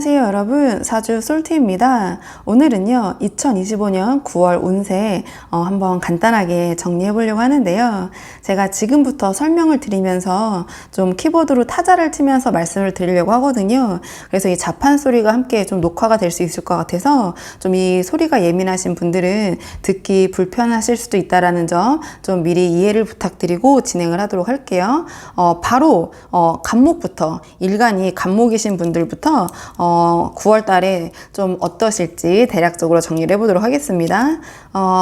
안녕하세요 여러분, 사주 솔티입니다. 오늘은요 2025년 9월 운세 한번 간단하게 정리해 보려고 하는데요. 제가 지금부터 설명을 드리면서 좀 키보드로 타자를 치면서 말씀을 드리려고 하거든요. 그래서 이 자판 소리가 함께 좀 녹화가 될 수 있을 것 같아서 좀 이 소리가 예민하신 분들은 듣기 불편하실 수도 있다라는 점 좀 미리 이해를 부탁드리고 진행을 하도록 할게요. 바로 간목부터, 일간이 간목이신 분들부터 9월 달에 좀 어떠실지 대략적으로 정리를 해보도록 하겠습니다.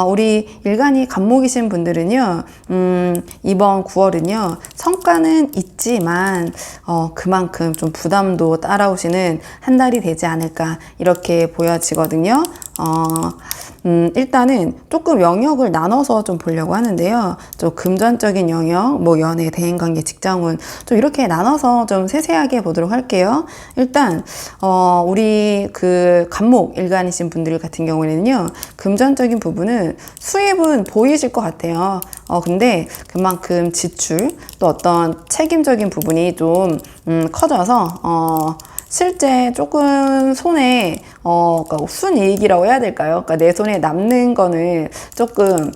우리 일간이 간목이신 분들은요, 이번 9월은요, 성과는 있지만, 그만큼 좀 부담도 따라오시는 한 달이 되지 않을까, 이렇게 보여지거든요. 일단은 조금 영역을 나눠서 좀 보려고 하는데요. 좀 금전적인 영역, 뭐 연애, 대인관계, 직장운 좀 이렇게 나눠서 좀 세세하게 보도록 할게요. 일단 우리 그 간목 일간이신 분들 같은 경우에는요, 금전적인 부분은 수입은 보이실 것 같아요. 근데 그만큼 지출 또 어떤 책임적인 부분이 좀 커져서 실제 조금 손에 그러니까 순이익이라고 해야 될까요? 그러니까 내 손에 남는 거는 조금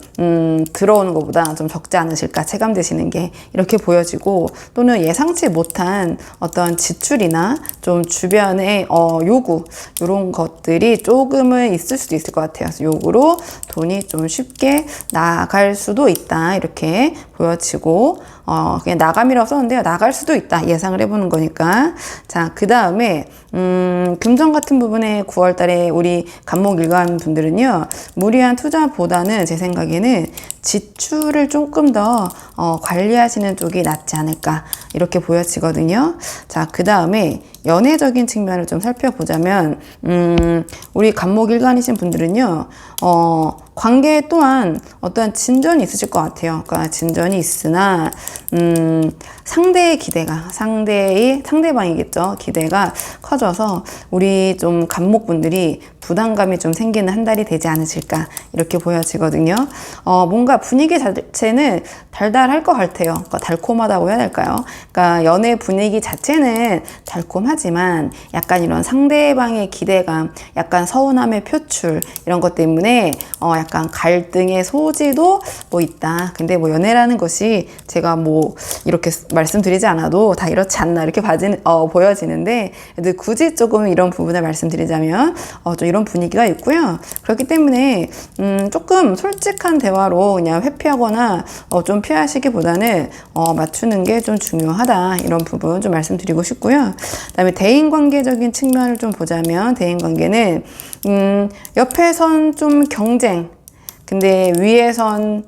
들어오는 것보다 좀 적지 않으실까 체감되시는 게 이렇게 보여지고, 또는 예상치 못한 어떤 지출이나 좀 주변의 요구 이런 것들이 조금은 있을 수도 있을 것 같아요. 그래서 요구로 돈이 좀 쉽게 나갈 수도 있다 이렇게 보여지고, 그냥 나감이라고 썼는데요. 나갈 수도 있다 예상을 해보는 거니까. 자, 그 다음에 금전 같은 부분에 9월 달에 우리 간목 일간 분들은요, 무리한 투자보다는 제 생각에는 지출을 조금 더 관리하시는 쪽이 낫지 않을까 이렇게 보여지거든요. 자, 그 다음에 연애적인 측면을 좀 살펴보자면 우리 간목 일간이신 분들은요, 관계 또한 어떠한 진전이 있으실 것 같아요. 그러니까 진전이 있으나 상대의 기대가, 상대방이겠죠. 기대가 커져서 우리 좀 간목분들이 부담감이 좀 생기는 한 달이 되지 않으실까 이렇게 보여지거든요. 뭔가 분위기 자체는 달달할 것 같아요. 그러니까 달콤하다고 해야 될까요? 그러니까 연애 분위기 자체는 달콤하지만 약간 이런 상대방의 기대감, 약간 서운함의 표출 이런 것 때문에 약간 갈등의 소지도 뭐 있다. 근데 뭐 연애라는 것이 제가 뭐 이렇게 말씀드리지 않아도 다 이렇지 않나 이렇게 보여지는데, 굳이 조금 이런 부분을 말씀드리자면 좀 이런 분위기가 있고요. 그렇기 때문에 조금 솔직한 대화로 그냥 회피하거나 좀 피하시기보다는 맞추는 게 좀 중요하다 이런 부분 좀 말씀드리고 싶고요. 그다음에 대인관계적인 측면을 좀 보자면, 대인관계는 옆에선 좀 경쟁, 근데 위에선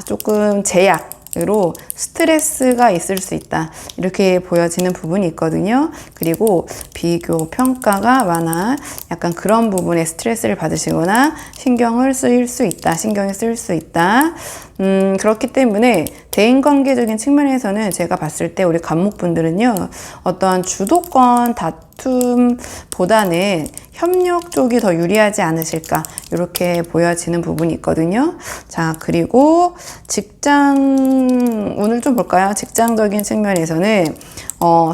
조금 제약 으로 스트레스가 있을 수 있다 이렇게 보여지는 부분이 있거든요. 그리고 비교, 평가가 많아 약간 그런 부분에 스트레스를 받으시거나 신경을 쓰일 수 있다. 그렇기 때문에 대인관계적인 측면에서는 제가 봤을 때 우리 간목분들은요, 어떠한 주도권 다툼보다는 협력 쪽이 더 유리하지 않으실까 이렇게 보여지는 부분이 있거든요. 자, 그리고 직장 운을 좀 볼까요? 직장적인 측면에서는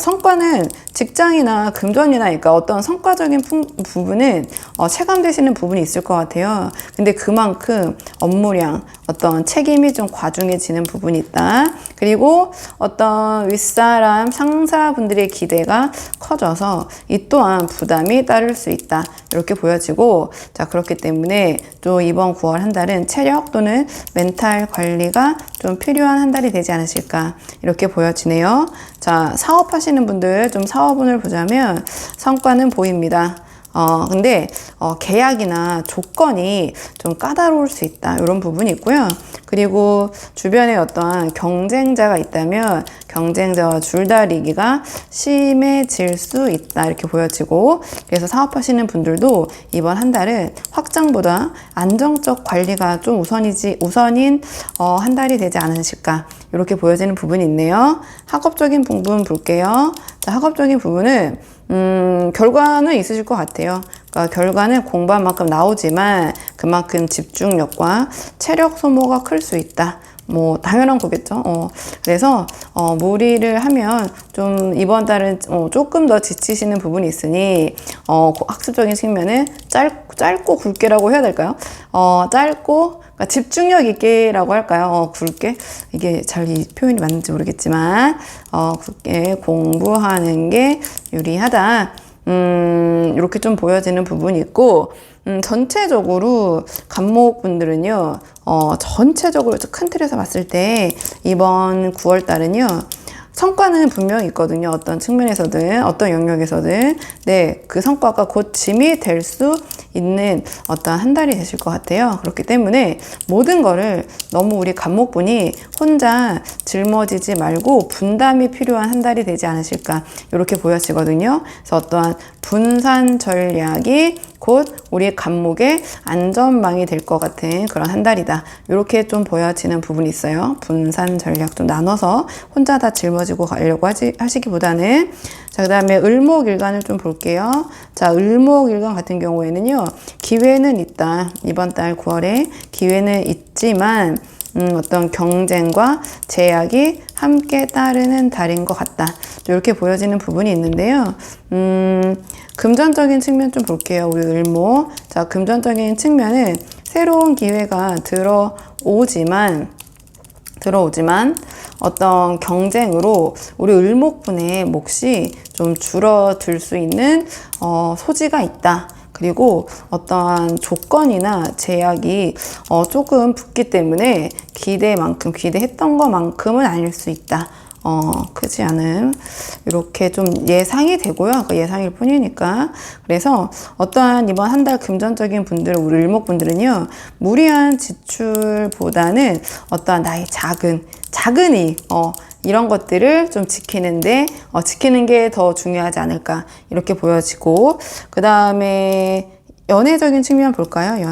성과는 직장이나 금전이나 그러니까 어떤 성과적인 부분은 체감되시는 부분이 있을 것 같아요. 근데 그만큼 업무량, 어떤 책임이 좀 과중해지는 부분이 있다. 그리고 어떤 윗사람, 상사분들의 기대가 커져서 이 또한 부담이 따를 수 있다. 이렇게 보여지고, 자, 그렇기 때문에 또 이번 9월 한 달은 체력 또는 멘탈 관리가 좀 필요한 한 달이 되지 않으실까 이렇게 보여지네요. 자, 사업하시는 분들 좀 사업운을 보자면 성과는 보입니다. 근데 계약이나 조건이 좀 까다로울 수 있다 이런 부분이 있고요. 그리고 주변에 어떠한 경쟁자가 있다면 경쟁자와 줄다리기가 심해질 수 있다 이렇게 보여지고, 그래서 사업하시는 분들도 이번 한 달은 확장보다 안정적 관리가 좀 우선인 한 달이 되지 않으실까 이렇게 보여지는 부분이 있네요. 학업적인 부분 볼게요. 자, 학업적인 부분은 결과는 있으실 것 같아요. 그러니까 결과는 공부한 만큼 나오지만 그만큼 집중력과 체력 소모가 클 수 있다. 뭐 당연한 거겠죠. 그래서 무리를 하면 좀 이번 달은 조금 더 지치시는 부분이 있으니 학습적인 측면은 짧고 굵게라고 해야 될까요? 짧고 그러니까 집중력 있게라고 할까요? 굵게 이게 잘 이 표현이 맞는지 모르겠지만 굵게 공부하는 게 유리하다. 이렇게 좀 보여지는 부분이 있고, 전체적으로 간목분들은요, 전체적으로 큰 틀에서 봤을 때 이번 9월 달은요, 성과는 분명히 있거든요. 어떤 측면에서든, 어떤 영역에서든. 네, 그 성과가 곧 짐이 될 수 있는 어떤 한 달이 되실 것 같아요. 그렇기 때문에 모든 거를 너무 우리 간목분이 혼자 짊어지지 말고 분담이 필요한 한 달이 되지 않으실까. 이렇게 보여지거든요. 그래서 어떠한 분산 전략이 곧 우리 간목의 안전망이 될 것 같은 그런 한 달이다. 이렇게 좀 보여지는 부분이 있어요. 분산 전략 좀 나눠서 혼자 다 짊어지고 가려고 하시기보다는. 자, 그 다음에 을목일간을 좀 볼게요. 자, 을목일간 같은 경우에는요, 기회는 있다. 이번 달 9월에 기회는 있지만 어떤 경쟁과 제약이 함께 따르는 달인 것 같다. 이렇게 보여지는 부분이 있는데요. 금전적인 측면 좀 볼게요. 우리 을목. 자, 금전적인 측면은 새로운 기회가 들어오지만 어떤 경쟁으로 우리 을목분의 몫이 좀 줄어들 수 있는 소지가 있다. 그리고 어떠한 조건이나 제약이 조금 붙기 때문에 기대했던 것만큼은 아닐 수 있다. 크지 않은 이렇게 좀 예상이 되고요. 그 예상일 뿐이니까. 그래서 어떠한 이번 한 달 금전적인 분들, 우리 을목분들은요, 무리한 지출보다는 어떠한 나의 작은 이익, 이런 것들을 좀 지키는 게 더 중요하지 않을까 이렇게 보여지고, 그 다음에 연애적인 측면 볼까요?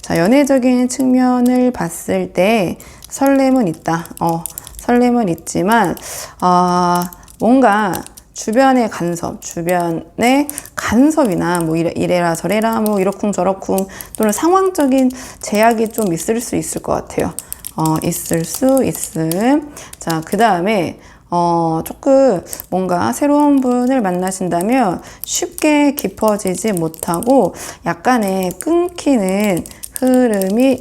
자, 연애적인 측면을 봤을 때 설렘은 있다. 설렘은 있지만 뭔가 주변의 간섭이나 뭐 이래라 저래라 뭐 이러쿵 저러쿵 또는 상황적인 제약이 좀 있을 수 있을 것 같아요. 있을 수 있음. 자, 그 다음에 조금 뭔가 새로운 분을 만나신다면 쉽게 깊어지지 못하고 약간의 끊기는 흐름이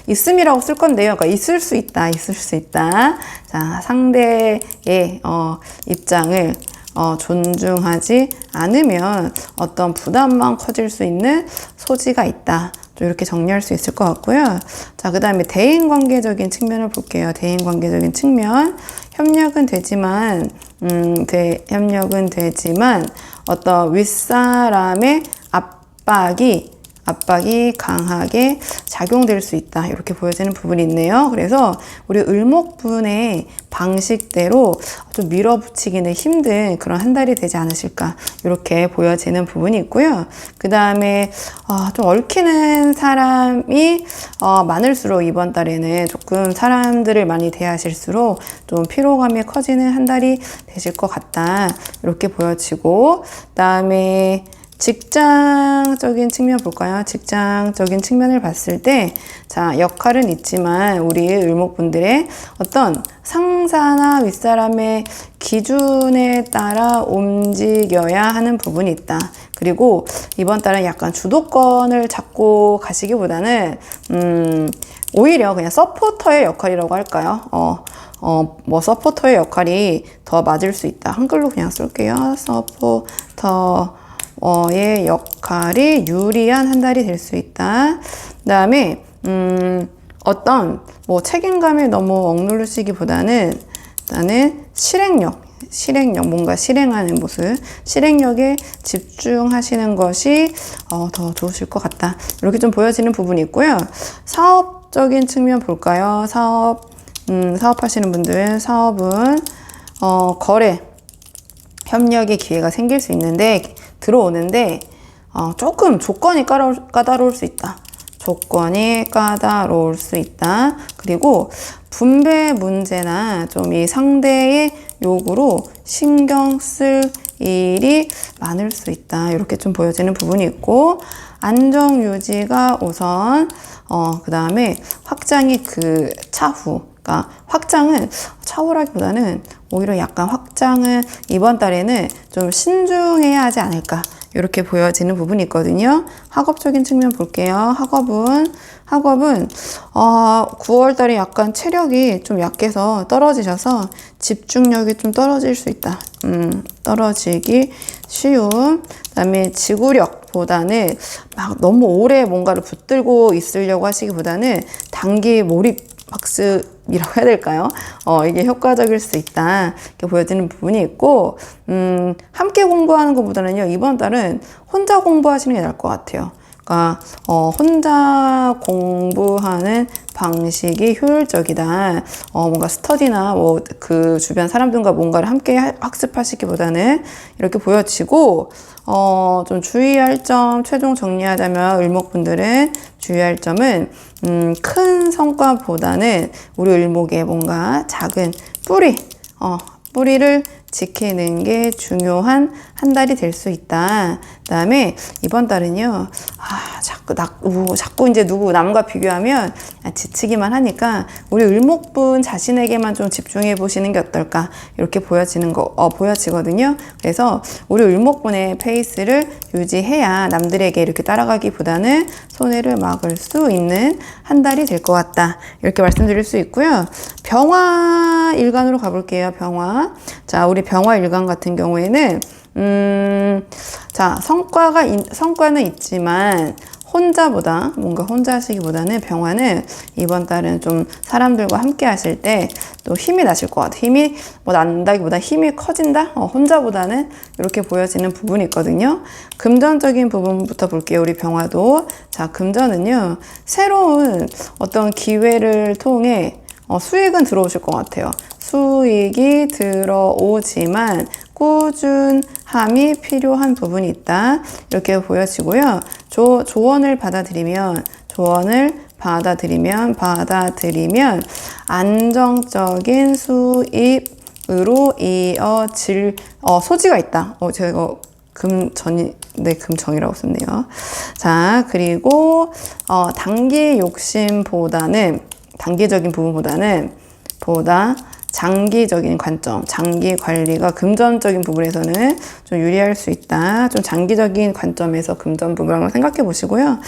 있음이라고 쓸 건데요. 그러니까 있을 수 있다. 자, 상대의 입장을 존중하지 않으면 어떤 부담만 커질 수 있는 소지가 있다. 좀 이렇게 정리할 수 있을 것 같고요. 자, 그 다음에 대인관계적인 측면을 볼게요. 대인관계적인 측면. 협력은 되지만 어떤 윗사람의 압박이 강하게 작용될 수 있다. 이렇게 보여지는 부분이 있네요. 그래서 우리 을목분의 방식대로 좀 밀어붙이기는 힘든 그런 한 달이 되지 않으실까. 이렇게 보여지는 부분이 있고요. 그 다음에 좀 얽히는 사람이 많을수록 이번 달에는 조금 사람들을 많이 대하실수록 좀 피로감이 커지는 한 달이 되실 것 같다. 이렇게 보여지고, 그 다음에 직장적인 측면 볼까요? 직장적인 측면을 봤을 때, 자, 역할은 있지만 우리 을목분들의 어떤 상사나 윗사람의 기준에 따라 움직여야 하는 부분이 있다. 그리고 이번 달은 약간 주도권을 잡고 가시기보다는 오히려 그냥 서포터의 역할이라고 할까요? 뭐 서포터의 역할이 더 맞을 수 있다. 한글로 그냥 쓸게요. 서포터의 역할이 유리한 한 달이 될 수 있다. 그 다음에 어떤 뭐 책임감에 너무 억누르시기보다는 나는 실행력, 뭔가 실행하는 모습, 실행력에 집중하시는 것이 더 좋으실 것 같다. 이렇게 좀 보여지는 부분이 있고요. 사업적인 측면 볼까요? 사업하시는 분들, 사업은 거래, 협력의 기회가 생길 수 있는데, 들어오는데 조금 조건이 까다로울 수 있다. 그리고 분배 문제나 좀 이 상대의 요구로 신경 쓸 일이 많을 수 있다. 이렇게 좀 보여지는 부분이 있고, 안정 유지가 우선, 그 다음에 확장이 그 차후. 그러니까 확장은 차후라기보다는 오히려 약간 확장은 이번 달에는 좀 신중해야 하지 않을까. 이렇게 보여지는 부분이 있거든요. 학업적인 측면 볼게요. 학업은 9월 달에 약간 체력이 좀 약해서 떨어지셔서 집중력이 좀 떨어질 수 있다. 떨어지기 쉬운. 그다음에 지구력보다는 막 너무 오래 뭔가를 붙들고 있으려고 하시기보다는 단기 몰입 학습이라고 해야 될까요? 이게 효과적일 수 있다. 이렇게 보여지는 부분이 있고, 함께 공부하는 것보다는요, 이번 달은 혼자 공부하시는 게 나을 것 같아요. 그러니까, 혼자 공부하는 방식이 효율적이다. 뭔가 스터디나 뭐 그 주변 사람들과 뭔가를 함께 학습하시기보다는 이렇게 보여지고, 좀 주의할 점, 최종 정리하자면 을목분들은 주의할 점은, 큰 성과보다는 우리 을목의 뭔가 작은 뿌리를 지키는 게 중요한 한 달이 될 수 있다. 그 다음에 이번 달은요, 자꾸 이제 남과 비교하면 지치기만 하니까 우리 을목분 자신에게만 좀 집중해 보시는 게 어떨까. 이렇게 보여지거든요. 그래서 우리 을목분의 페이스를 유지해야 남들에게 이렇게 따라가기보다는 손해를 막을 수 있는 한 달이 될 것 같다. 이렇게 말씀드릴 수 있고요. 병화 일간으로 가볼게요. 병화. 자, 우리 병화 일간 같은 경우에는 자, 성과는 있지만 뭔가 혼자 하시기보다는 병화는 이번 달은 좀 사람들과 함께 하실 때 또 힘이 나실 것 같아요. 힘이 뭐 난다기보다 힘이 커진다? 혼자보다는 이렇게 보여지는 부분이 있거든요. 금전적인 부분부터 볼게요. 우리 병화도. 자, 금전은요, 새로운 어떤 기회를 통해 수익은 들어오실 것 같아요. 수익이 들어오지만 꾸준함이 필요한 부분이 있다. 이렇게 보여지고요. 조언을 받아들이면 안정적인 수입으로 이어질 소지가 있다. 제가 금정이라고 썼네요. 자, 그리고 단기적인 부분보다는 장기적인 관점, 장기 관리가 금전적인 부분에서는 좀 유리할 수 있다. 좀 장기적인 관점에서 금전 부분을 생각해 보시고요.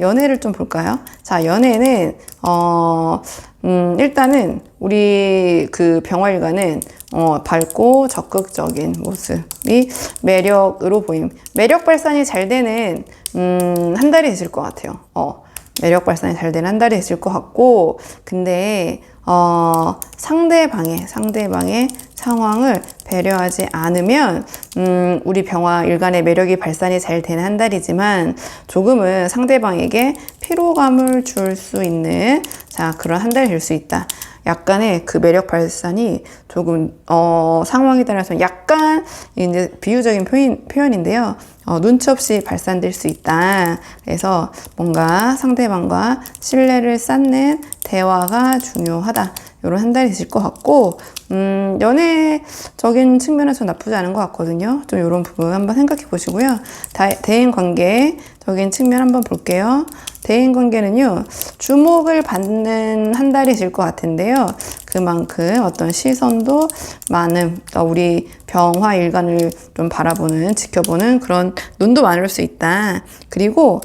연애를 좀 볼까요? 자, 연애는 일단은 우리 그 병화일간은 밝고 적극적인 모습이 매력으로 보임. 매력 발산이 잘 되는 한 달이 되실 것 같아요. 매력 발산이 잘 되는 한 달이 되실 것 같고, 근데 상대방의 상황을 배려하지 않으면 우리 병화 일간의 매력이 발산이 잘 되는 한 달이지만 조금은 상대방에게 피로감을 줄 수 있는 그런 한 달이 될 수 있다. 약간의 그 매력 발산이 조금 상황에 따라서 약간 이제 비유적인 표현인데요. 눈치 없이 발산될 수 있다. 그래서 뭔가 상대방과 신뢰를 쌓는 대화가 중요하다. 이런 한 달이 있을 것 같고, 연애적인 측면에서 나쁘지 않은 것 같거든요. 좀 이런 부분 한번 생각해 보시고요. 대인 관계적인 측면 한번 볼게요. 대인 관계는요, 주목을 받는 한 달이실 것 같은데요. 그만큼 어떤 시선도 많은, 그러니까 우리 병화 일간을 좀 지켜보는 그런 눈도 많을 수 있다. 그리고,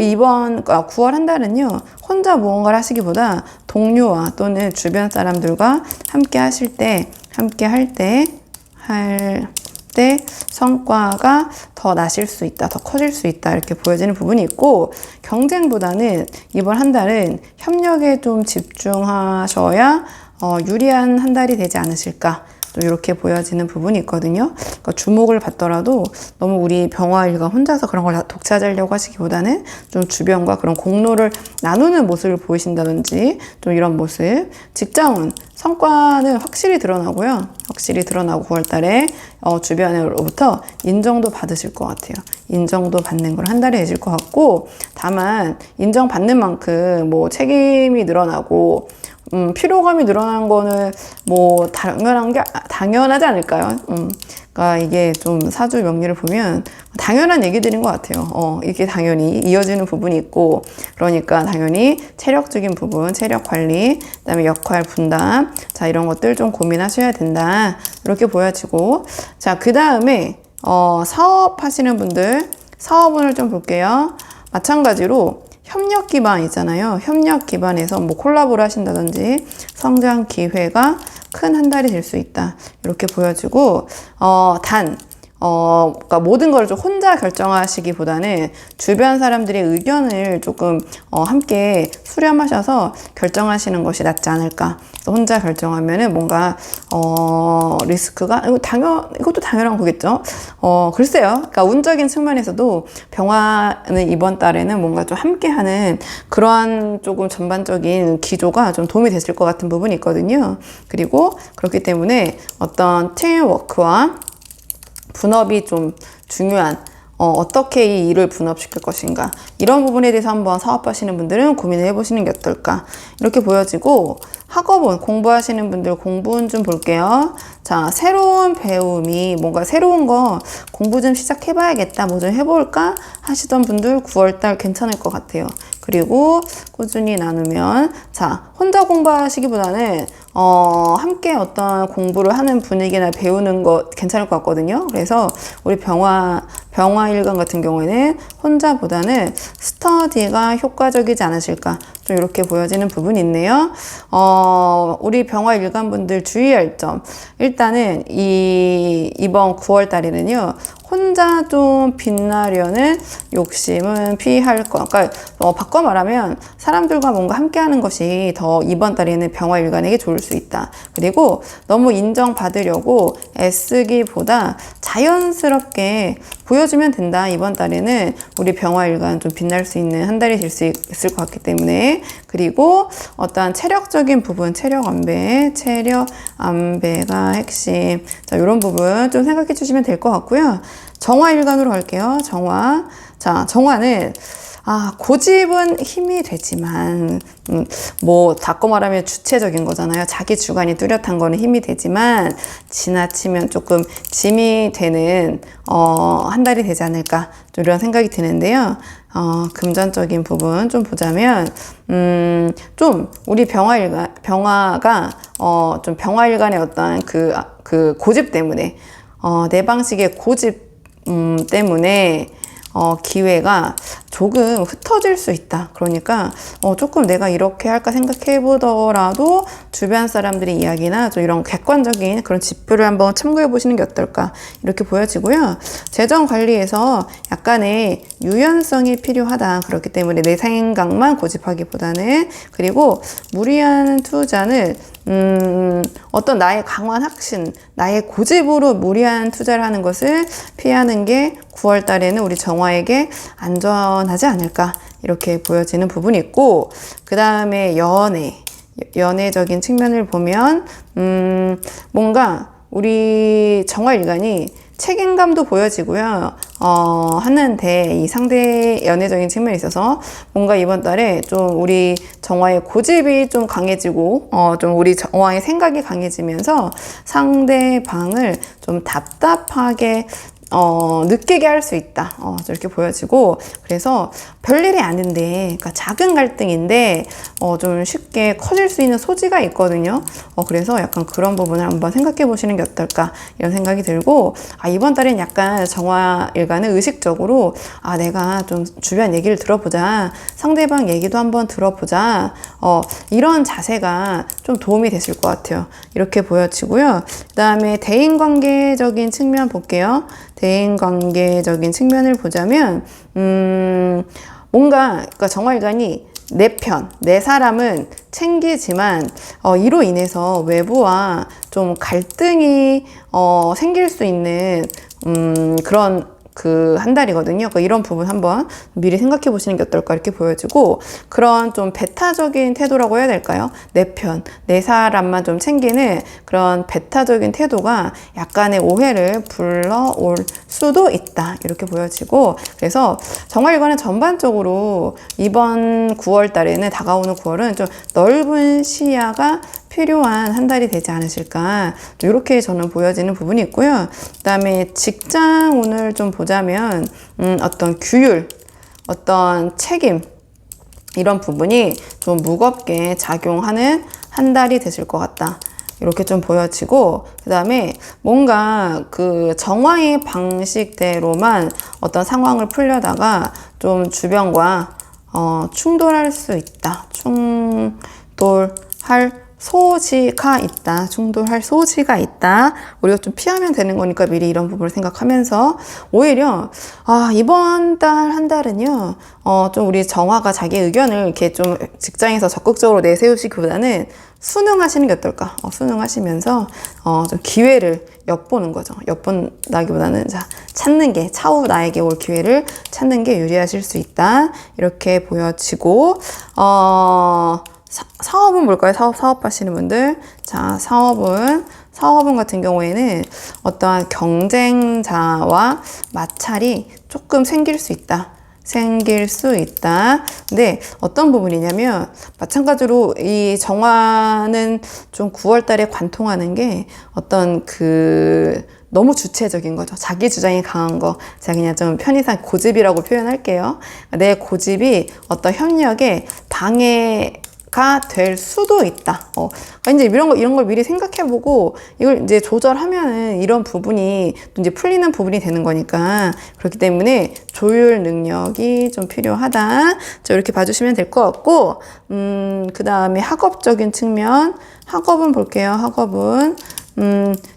이번 9월 한 달은요, 혼자 무언가를 하시기보다 동료와 또는 주변 사람들과 함께 할 때 성과가 더 나실 수 있다, 더 커질 수 있다, 이렇게 보여지는 부분이 있고, 경쟁보다는 이번 한 달은 협력에 좀 집중하셔야 유리한 한 달이 되지 않으실까, 또 이렇게 보여지는 부분이 있거든요. 그러니까 주목을 받더라도 너무 우리 병화일간 혼자서 그런 걸 독차지하려고 하시기보다는 좀 주변과 그런 공로를 나누는 모습을 보이신다든지 좀 이런 모습. 직장운, 성과는 확실히 드러나고요. 9월 달에 주변으로부터 인정도 받으실 것 같아요. 인정도 받는 걸 한 달에 되실 것 같고, 다만 인정받는 만큼 뭐 책임이 늘어나고 피로감이 늘어나는 거는 뭐 당연하지 않을까요? 그러니까 이게 좀 사주 명리를 보면 당연한 얘기들인 것 같아요. 이게 당연히 이어지는 부분이 있고, 그러니까 당연히 체력적인 부분, 체력 관리, 그다음에 역할 분담, 자, 이런 것들 좀 고민하셔야 된다. 이렇게 보여지고, 자, 그 다음에 사업하시는 분들, 사업운을 좀 볼게요. 마찬가지로 협력 기반 있잖아요. 협력 기반에서 뭐 콜라보를 하신다든지 성장 기회가 큰 한 달이 될 수 있다. 이렇게 보여지고, 그러니까 모든 걸 좀 혼자 결정하시기보다는 주변 사람들의 의견을 조금 함께 수렴하셔서 결정하시는 것이 낫지 않을까. 혼자 결정하면은 뭔가 리스크가 이것도 당연한 거겠죠. 글쎄요. 그러니까 운적인 측면에서도 병화는 이번 달에는 뭔가 좀 함께하는 그러한 조금 전반적인 기조가 좀 도움이 됐을 것 같은 부분이 있거든요. 그리고 그렇기 때문에 어떤 팀워크와 분업이 좀 중요한, 어떻게 이 일을 분업시킬 것인가, 이런 부분에 대해서 한번 사업하시는 분들은 고민을 해보시는 게 어떨까, 이렇게 보여지고, 학업은 공부하시는 분들 공부는 좀 볼게요. 자, 새로운 배움이 뭔가 새로운 거 공부 좀 시작해봐야겠다, 뭐 좀 해볼까 하시던 분들 9월달 괜찮을 것 같아요. 그리고 꾸준히 나누면, 자, 혼자 공부하시기보다는 함께 어떤 공부를 하는 분위기나 배우는 거 괜찮을 것 같거든요. 그래서 우리 병화일간 같은 경우에는 혼자보다는 스터디가 효과적이지 않으실까, 좀 이렇게 보여지는 부분이 있네요. 우리 병화일간 분들 주의할 점, 일단은 이번 9월 달에는요, 혼자 좀 빛나려는 욕심은 피할 거. 그러니까 바꿔 말하면 사람들과 뭔가 함께하는 것이 더 이번 달에는 병화일간에게 좋을 수 있다. 그리고 너무 인정받으려고 애쓰기보다 자연스럽게 보여주면 된다. 이번 달에는 우리 병화일간 좀 빛날 수 있는 한 달이 될 수 있을 것 같기 때문에. 그리고 어떠한 체력적인 부분, 체력 안배가 핵심. 자, 이런 부분 좀 생각해 주시면 될 것 같고요. 정화일간으로 갈게요. 정화. 자, 정화는 고집은 힘이 되지만, 바꿔 말하면 주체적인 거잖아요. 자기 주관이 뚜렷한 거는 힘이 되지만, 지나치면 조금 짐이 되는, 한 달이 되지 않을까, 좀 이런 생각이 드는데요. 금전적인 부분 좀 보자면, 좀, 우리 병화가, 좀 병화일간의 어떤 그 고집 때문에, 내 방식의 고집, 때문에, 기회가 조금 흩어질 수 있다. 그러니까 조금 내가 이렇게 할까 생각해 보더라도 주변 사람들의 이야기나 좀 이런 객관적인 그런 지표를 한번 참고해 보시는 게 어떨까, 이렇게 보여지고요. 재정 관리에서 약간의 유연성이 필요하다. 그렇기 때문에 내 생각만 고집하기보다는, 그리고 무리한 투자는 어떤 나의 강한 확신, 나의 고집으로 무리한 투자를 하는 것을 피하는 게 9월 달에는 우리 정화에게 안전하지 않을까, 이렇게 보여지는 부분이 있고, 그 다음에 연애적인 측면을 보면 뭔가 우리 정화일간이 책임감도 보여지고요. 하는데 이 상대 연애적인 측면에 있어서 뭔가 이번 달에 좀 우리 정화의 고집이 좀 강해지고 좀 우리 정화의 생각이 강해지면서 상대방을 좀 답답하게 느끼게 할 수 있다. 이렇게 보여지고, 그래서 별일이 아닌데, 그러니까 작은 갈등인데, 좀 쉽게 커질 수 있는 소지가 있거든요. 그래서 약간 그런 부분을 한번 생각해 보시는 게 어떨까, 이런 생각이 들고, 이번 달엔 약간 정화일간은 의식적으로, 내가 좀 주변 얘기를 들어보자, 상대방 얘기도 한번 들어보자, 이런 자세가 좀 도움이 됐을 것 같아요. 이렇게 보여지고요. 그 다음에 대인관계적인 측면 볼게요. 대인관계적인 측면을 보자면 그러니까 정화일간이 내 사람은 챙기지만 이로 인해서 외부와 좀 갈등이 생길 수 있는 그런 그 한 달이거든요. 그러니까 이런 부분 한번 미리 생각해 보시는 게 어떨까 이렇게 보여지고, 그런 좀 배타적인 태도라고 해야 될까요? 내 편, 내 사람만 좀 챙기는 그런 배타적인 태도가 약간의 오해를 불러올 수도 있다 이렇게 보여지고, 그래서 정말 이거는 전반적으로 이번 9월 달에는, 다가오는 9월은 좀 넓은 시야가 필요한 한 달이 되지 않으실까, 이렇게 저는 보여지는 부분이 있고요. 그 다음에 직장 운을 좀 보자면 어떤 규율, 어떤 책임, 이런 부분이 좀 무겁게 작용하는 한 달이 되실 것 같다 이렇게 좀 보여지고, 그 다음에 뭔가 그 정화의 방식대로만 어떤 상황을 풀려다가 좀 주변과 충돌할 수 있다. 충돌할 소지가 있다. 우리가 좀 피하면 되는 거니까 미리 이런 부분을 생각하면서, 오히려 이번 달 한 달은요, 좀 우리 정화가 자기 의견을 이렇게 좀 직장에서 적극적으로 내세우시기보다는 순응하시는 게 어떨까? 순응하시면서 좀 기회를 엿보는 거죠. 엿본다기보다는 찾는 게, 차후 나에게 올 기회를 찾는 게 유리하실 수 있다 이렇게 보여지고, 사업은 뭘까요? 사업하시는 분들. 자, 사업은 같은 경우에는 어떠한 경쟁자와 마찰이 조금 생길 수 있다. 근데 어떤 부분이냐면, 마찬가지로 이 정화는 좀 9월 달에 관통하는 게 어떤 너무 주체적인 거죠. 자기 주장이 강한 거. 제가 그냥 좀 편의상 고집이라고 표현할게요. 내 고집이 어떤 협력에 방해가 될 수도 있다. 이제 이런 걸 미리 생각해보고 이걸 이제 조절하면은 이런 부분이 이제 풀리는 부분이 되는 거니까, 그렇기 때문에 조율 능력이 좀 필요하다. 이렇게 봐주시면 될 것 같고, 그 다음에 학업적인 측면, 학업은 볼게요. 학업은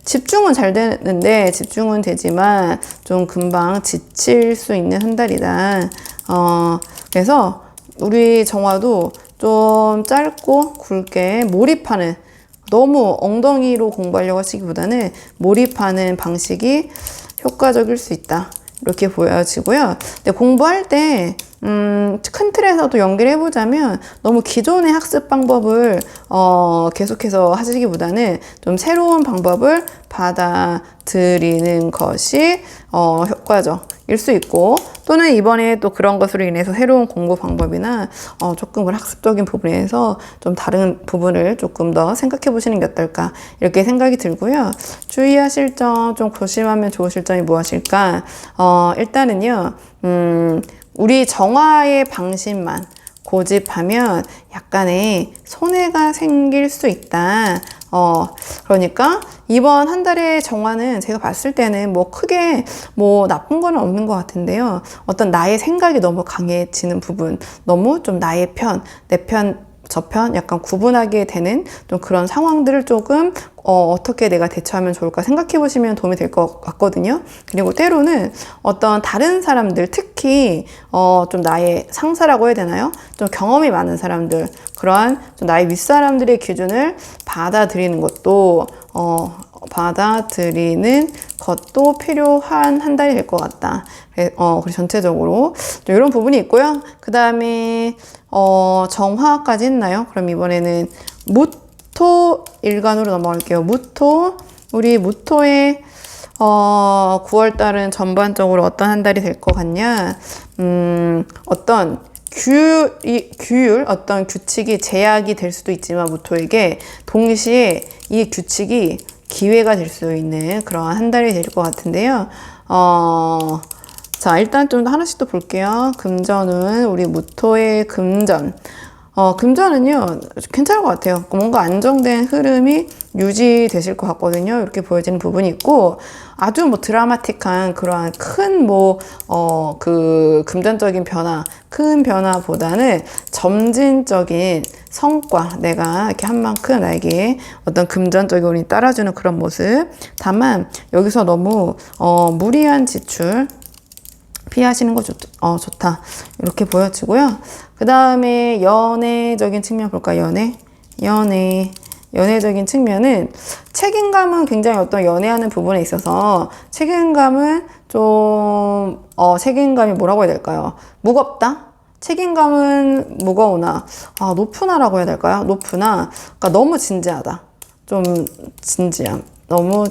집중은 잘 되는데, 집중은 되지만 좀 금방 지칠 수 있는 한 달이다. 그래서 우리 정화도 좀 짧고 굵게 몰입하는, 너무 엉덩이로 공부하려고 하시기보다는 몰입하는 방식이 효과적일 수 있다 이렇게 보여지고요. 근데 공부할 때 큰 틀에서도 연기를 해보자면, 너무 기존의 학습 방법을 계속해서 하시기보다는 좀 새로운 방법을 받아들이는 것이 효과적일 수 있고, 또는 이번에 또 그런 것으로 인해서 새로운 공부 방법이나 조금 학습적인 부분에서 좀 다른 부분을 조금 더 생각해 보시는 게 어떨까 이렇게 생각이 들고요. 주의하실 점, 좀 조심하면 좋으실 점이 무엇일까? 일단은요, 우리 정화의 방식만 고집하면 약간의 손해가 생길 수 있다. 그러니까 이번 한 달의 정화는 제가 봤을 때는 크게 나쁜 건 없는 것 같은데요. 어떤 나의 생각이 너무 강해지는 부분, 너무 좀 나의 편, 내 편, 저편 약간 구분하게 되는 좀 그런 상황들을 조금 어떻게 내가 대처하면 좋을까 생각해 보시면 도움이 될 것 같거든요. 그리고 때로는 어떤 다른 사람들, 특히 좀 나의 상사라고 해야 되나요? 좀 경험이 많은 사람들, 그러한 좀 나의 윗사람들의 기준을 받아들이는 것도 필요한 한 달이 될 것 같다. 그래서 전체적으로 좀 이런 부분이 있고요. 그 다음에 정화까지 했나요? 그럼 이번에는 무토 일간으로 넘어갈게요. 우리 무토의 9월 달은 전반적으로 어떤 한 달이 될 것 같냐? 어떤 규율, 어떤 규칙이 제약이 될 수도 있지만, 무토에게 동시에 이 규칙이 기회가 될 수 있는 그런 한 달이 될 것 같은데요. 자, 일단 좀 하나씩 또 볼게요. 금전은 우리 무토의 금전. 금전은요, 괜찮을 것 같아요. 뭔가 안정된 흐름이 유지되실 것 같거든요. 이렇게 보여지는 부분이 있고, 아주 드라마틱한 그러한 큰 금전적인 변화, 큰 변화보다는 점진적인 성과, 내가 이렇게 한 만큼 나에게 어떤 금전적인 운이 따라주는 그런 모습. 다만, 여기서 너무, 무리한 지출, 피하시는 거 좋다. 이렇게 보여지고요. 그 다음에 연애적인 측면 볼까요? 연애. 연애적인 측면은 책임감은 굉장히 어떤 연애하는 부분에 있어서 책임감은 좀, 책임감이 뭐라고 해야 될까요? 무겁다? 책임감은 무거우나, 높으나라고 해야 될까요? 높으나, 그러니까 너무 진지하다. 좀 진지함. 너무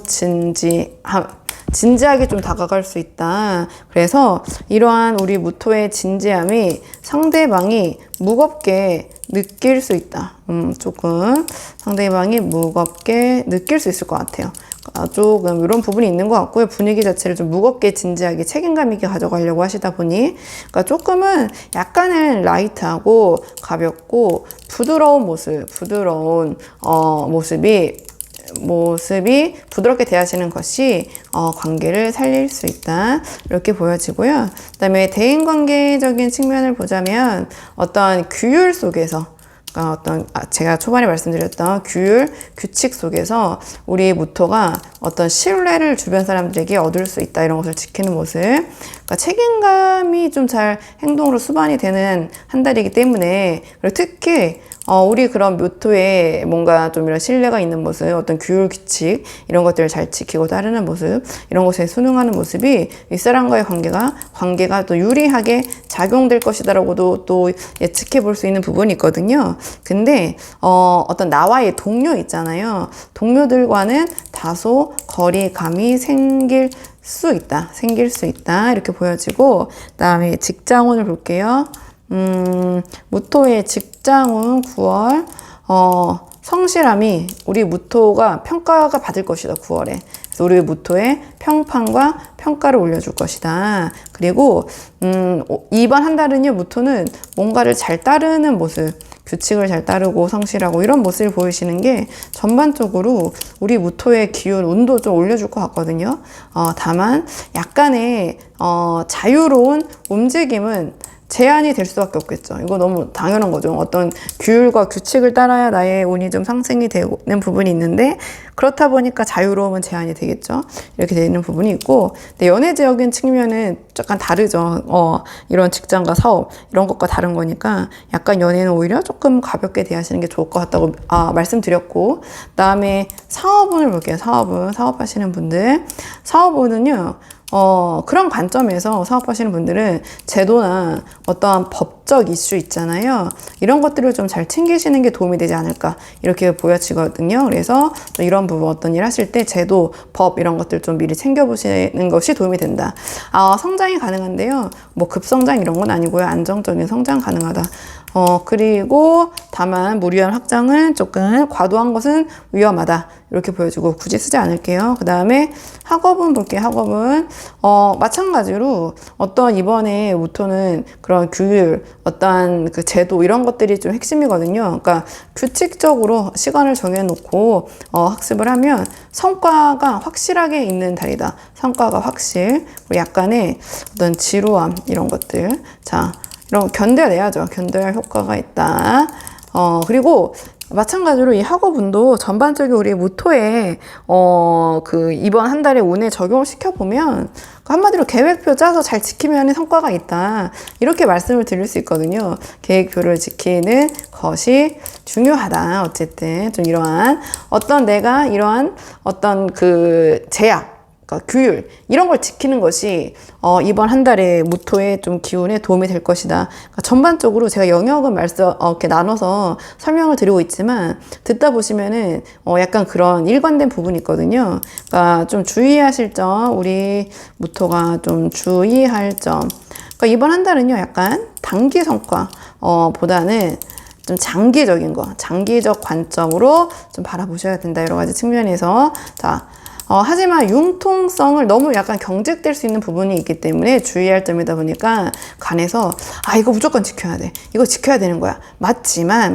진지하게 좀 다가갈 수 있다. 그래서 이러한 우리 무토의 진지함이 상대방이 무겁게 느낄 수 있다. 조금 상대방이 무겁게 느낄 수 있을 것 같아요. 조금 이런 부분이 있는 것 같고요. 분위기 자체를 좀 무겁게 진지하게 책임감 있게 가져가려고 하시다 보니 그러니까 조금은 약간은 라이트하고 가볍고 부드러운 모습이 부드럽게 대하시는 것이 관계를 살릴 수 있다. 이렇게 보여지고요. 그 다음에 대인관계적인 측면을 보자면 어떤 규율 속에서 제가 초반에 말씀드렸던 규칙 속에서 우리 무토가 어떤 신뢰를 주변 사람들에게 얻을 수 있다. 이런 것을 지키는 모습. 그러니까 책임감이 좀 잘 행동으로 수반이 되는 한 달이기 때문에 그리고 특히 우리 그런 무토에 뭔가 좀 이런 신뢰가 있는 모습, 어떤 규칙 이런 것들을 잘 지키고 따르는 모습, 이런 것에 순응하는 모습이 윗사람과의 관계가 또 유리하게 작용될 것이다라고도 또 예측해 볼 수 있는 부분이 있거든요. 근데 어떤 나와의 동료 있잖아요. 동료들과는 다소 거리감이 생길 수 있다. 이렇게 보여지고, 그다음에 직장운을 볼게요. 무토의 직장운 9월, 성실함이 우리 무토가 평가가 받을 것이다, 9월에. 그래서 우리 무토의 평판과 평가를 올려줄 것이다. 그리고, 이번 한 달은요, 무토는 뭔가를 잘 따르는 모습, 규칙을 잘 따르고 성실하고 이런 모습을 보이시는 게 전반적으로 우리 무토의 기운, 운도 좀 올려줄 것 같거든요. 다만, 약간의, 자유로운 움직임은 제한이 될 수밖에 없겠죠. 이거 너무 당연한 거죠. 어떤 규율과 규칙을 따라야 나의 운이 좀 상승이 되는 부분이 있는데 그렇다 보니까 자유로움은 제한이 되겠죠. 이렇게 되는 부분이 있고 근데 연애적인 측면은 약간 다르죠. 이런 직장과 사업 이런 것과 다른 거니까 약간 연애는 오히려 조금 가볍게 대하시는 게 좋을 것 같다고 말씀드렸고 그다음에 사업운을 볼게요. 사업하시는 분들 사업운은요. 그런 관점에서 사업하시는 분들은 제도나 어떠한 법적 이슈 있잖아요. 이런 것들을 좀 잘 챙기시는 게 도움이 되지 않을까 이렇게 보여지거든요. 그래서 또 이런 부분 어떤 일 하실 때 제도, 법 이런 것들 좀 미리 챙겨보시는 것이 도움이 된다. 성장이 가능한데요. 뭐 급성장 이런 건 아니고요. 안정적인 성장 가능하다. 그리고 다만 무리한 확장은 조금 과도한 것은 위험하다. 이렇게 보여주고 굳이 쓰지 않을게요. 그 다음에 학업은 볼게요. 학업은 마찬가지로 어떤 이번에 무토는 그런 규율, 어떤 그 제도 이런 것들이 좀 핵심이거든요. 그러니까 규칙적으로 시간을 정해놓고 학습을 하면 성과가 확실하게 있는 달이다. 성과가 확실. 그리고 약간의 어떤 지루함 이런 것들. 자. 이런 견뎌내야죠. 견뎌야 할 효과가 있다. 그리고 마찬가지로 이 학업운도 전반적으로 우리 무토에 그 이번 한 달의 운에 적용을 시켜보면 한마디로 계획표 짜서 잘 지키면 성과가 있다. 이렇게 말씀을 드릴 수 있거든요. 계획표를 지키는 것이 중요하다. 어쨌든 좀 이러한 어떤 그 제약 그러니까 규율 이런 걸 지키는 것이 이번 한 달에 무토의 좀 기운에 도움이 될 것이다. 그러니까 전반적으로 제가 영역은 이렇게 나눠서 설명을 드리고 있지만 듣다 보시면은 약간 그런 일관된 부분이 있거든요. 그러니까 좀 주의하실 점, 우리 무토가 좀 주의할 점. 그러니까 이번 한 달은요, 약간 단기 성과 보다는 좀 장기적인 거, 장기적 관점으로 좀 바라보셔야 된다. 여러 가지 측면에서 자. 하지만 융통성을 너무 약간 경직될 수 있는 부분이 있기 때문에 주의할 점이다 보니까 간에서 이거 무조건 지켜야 돼. 이거 지켜야 되는 거야. 맞지만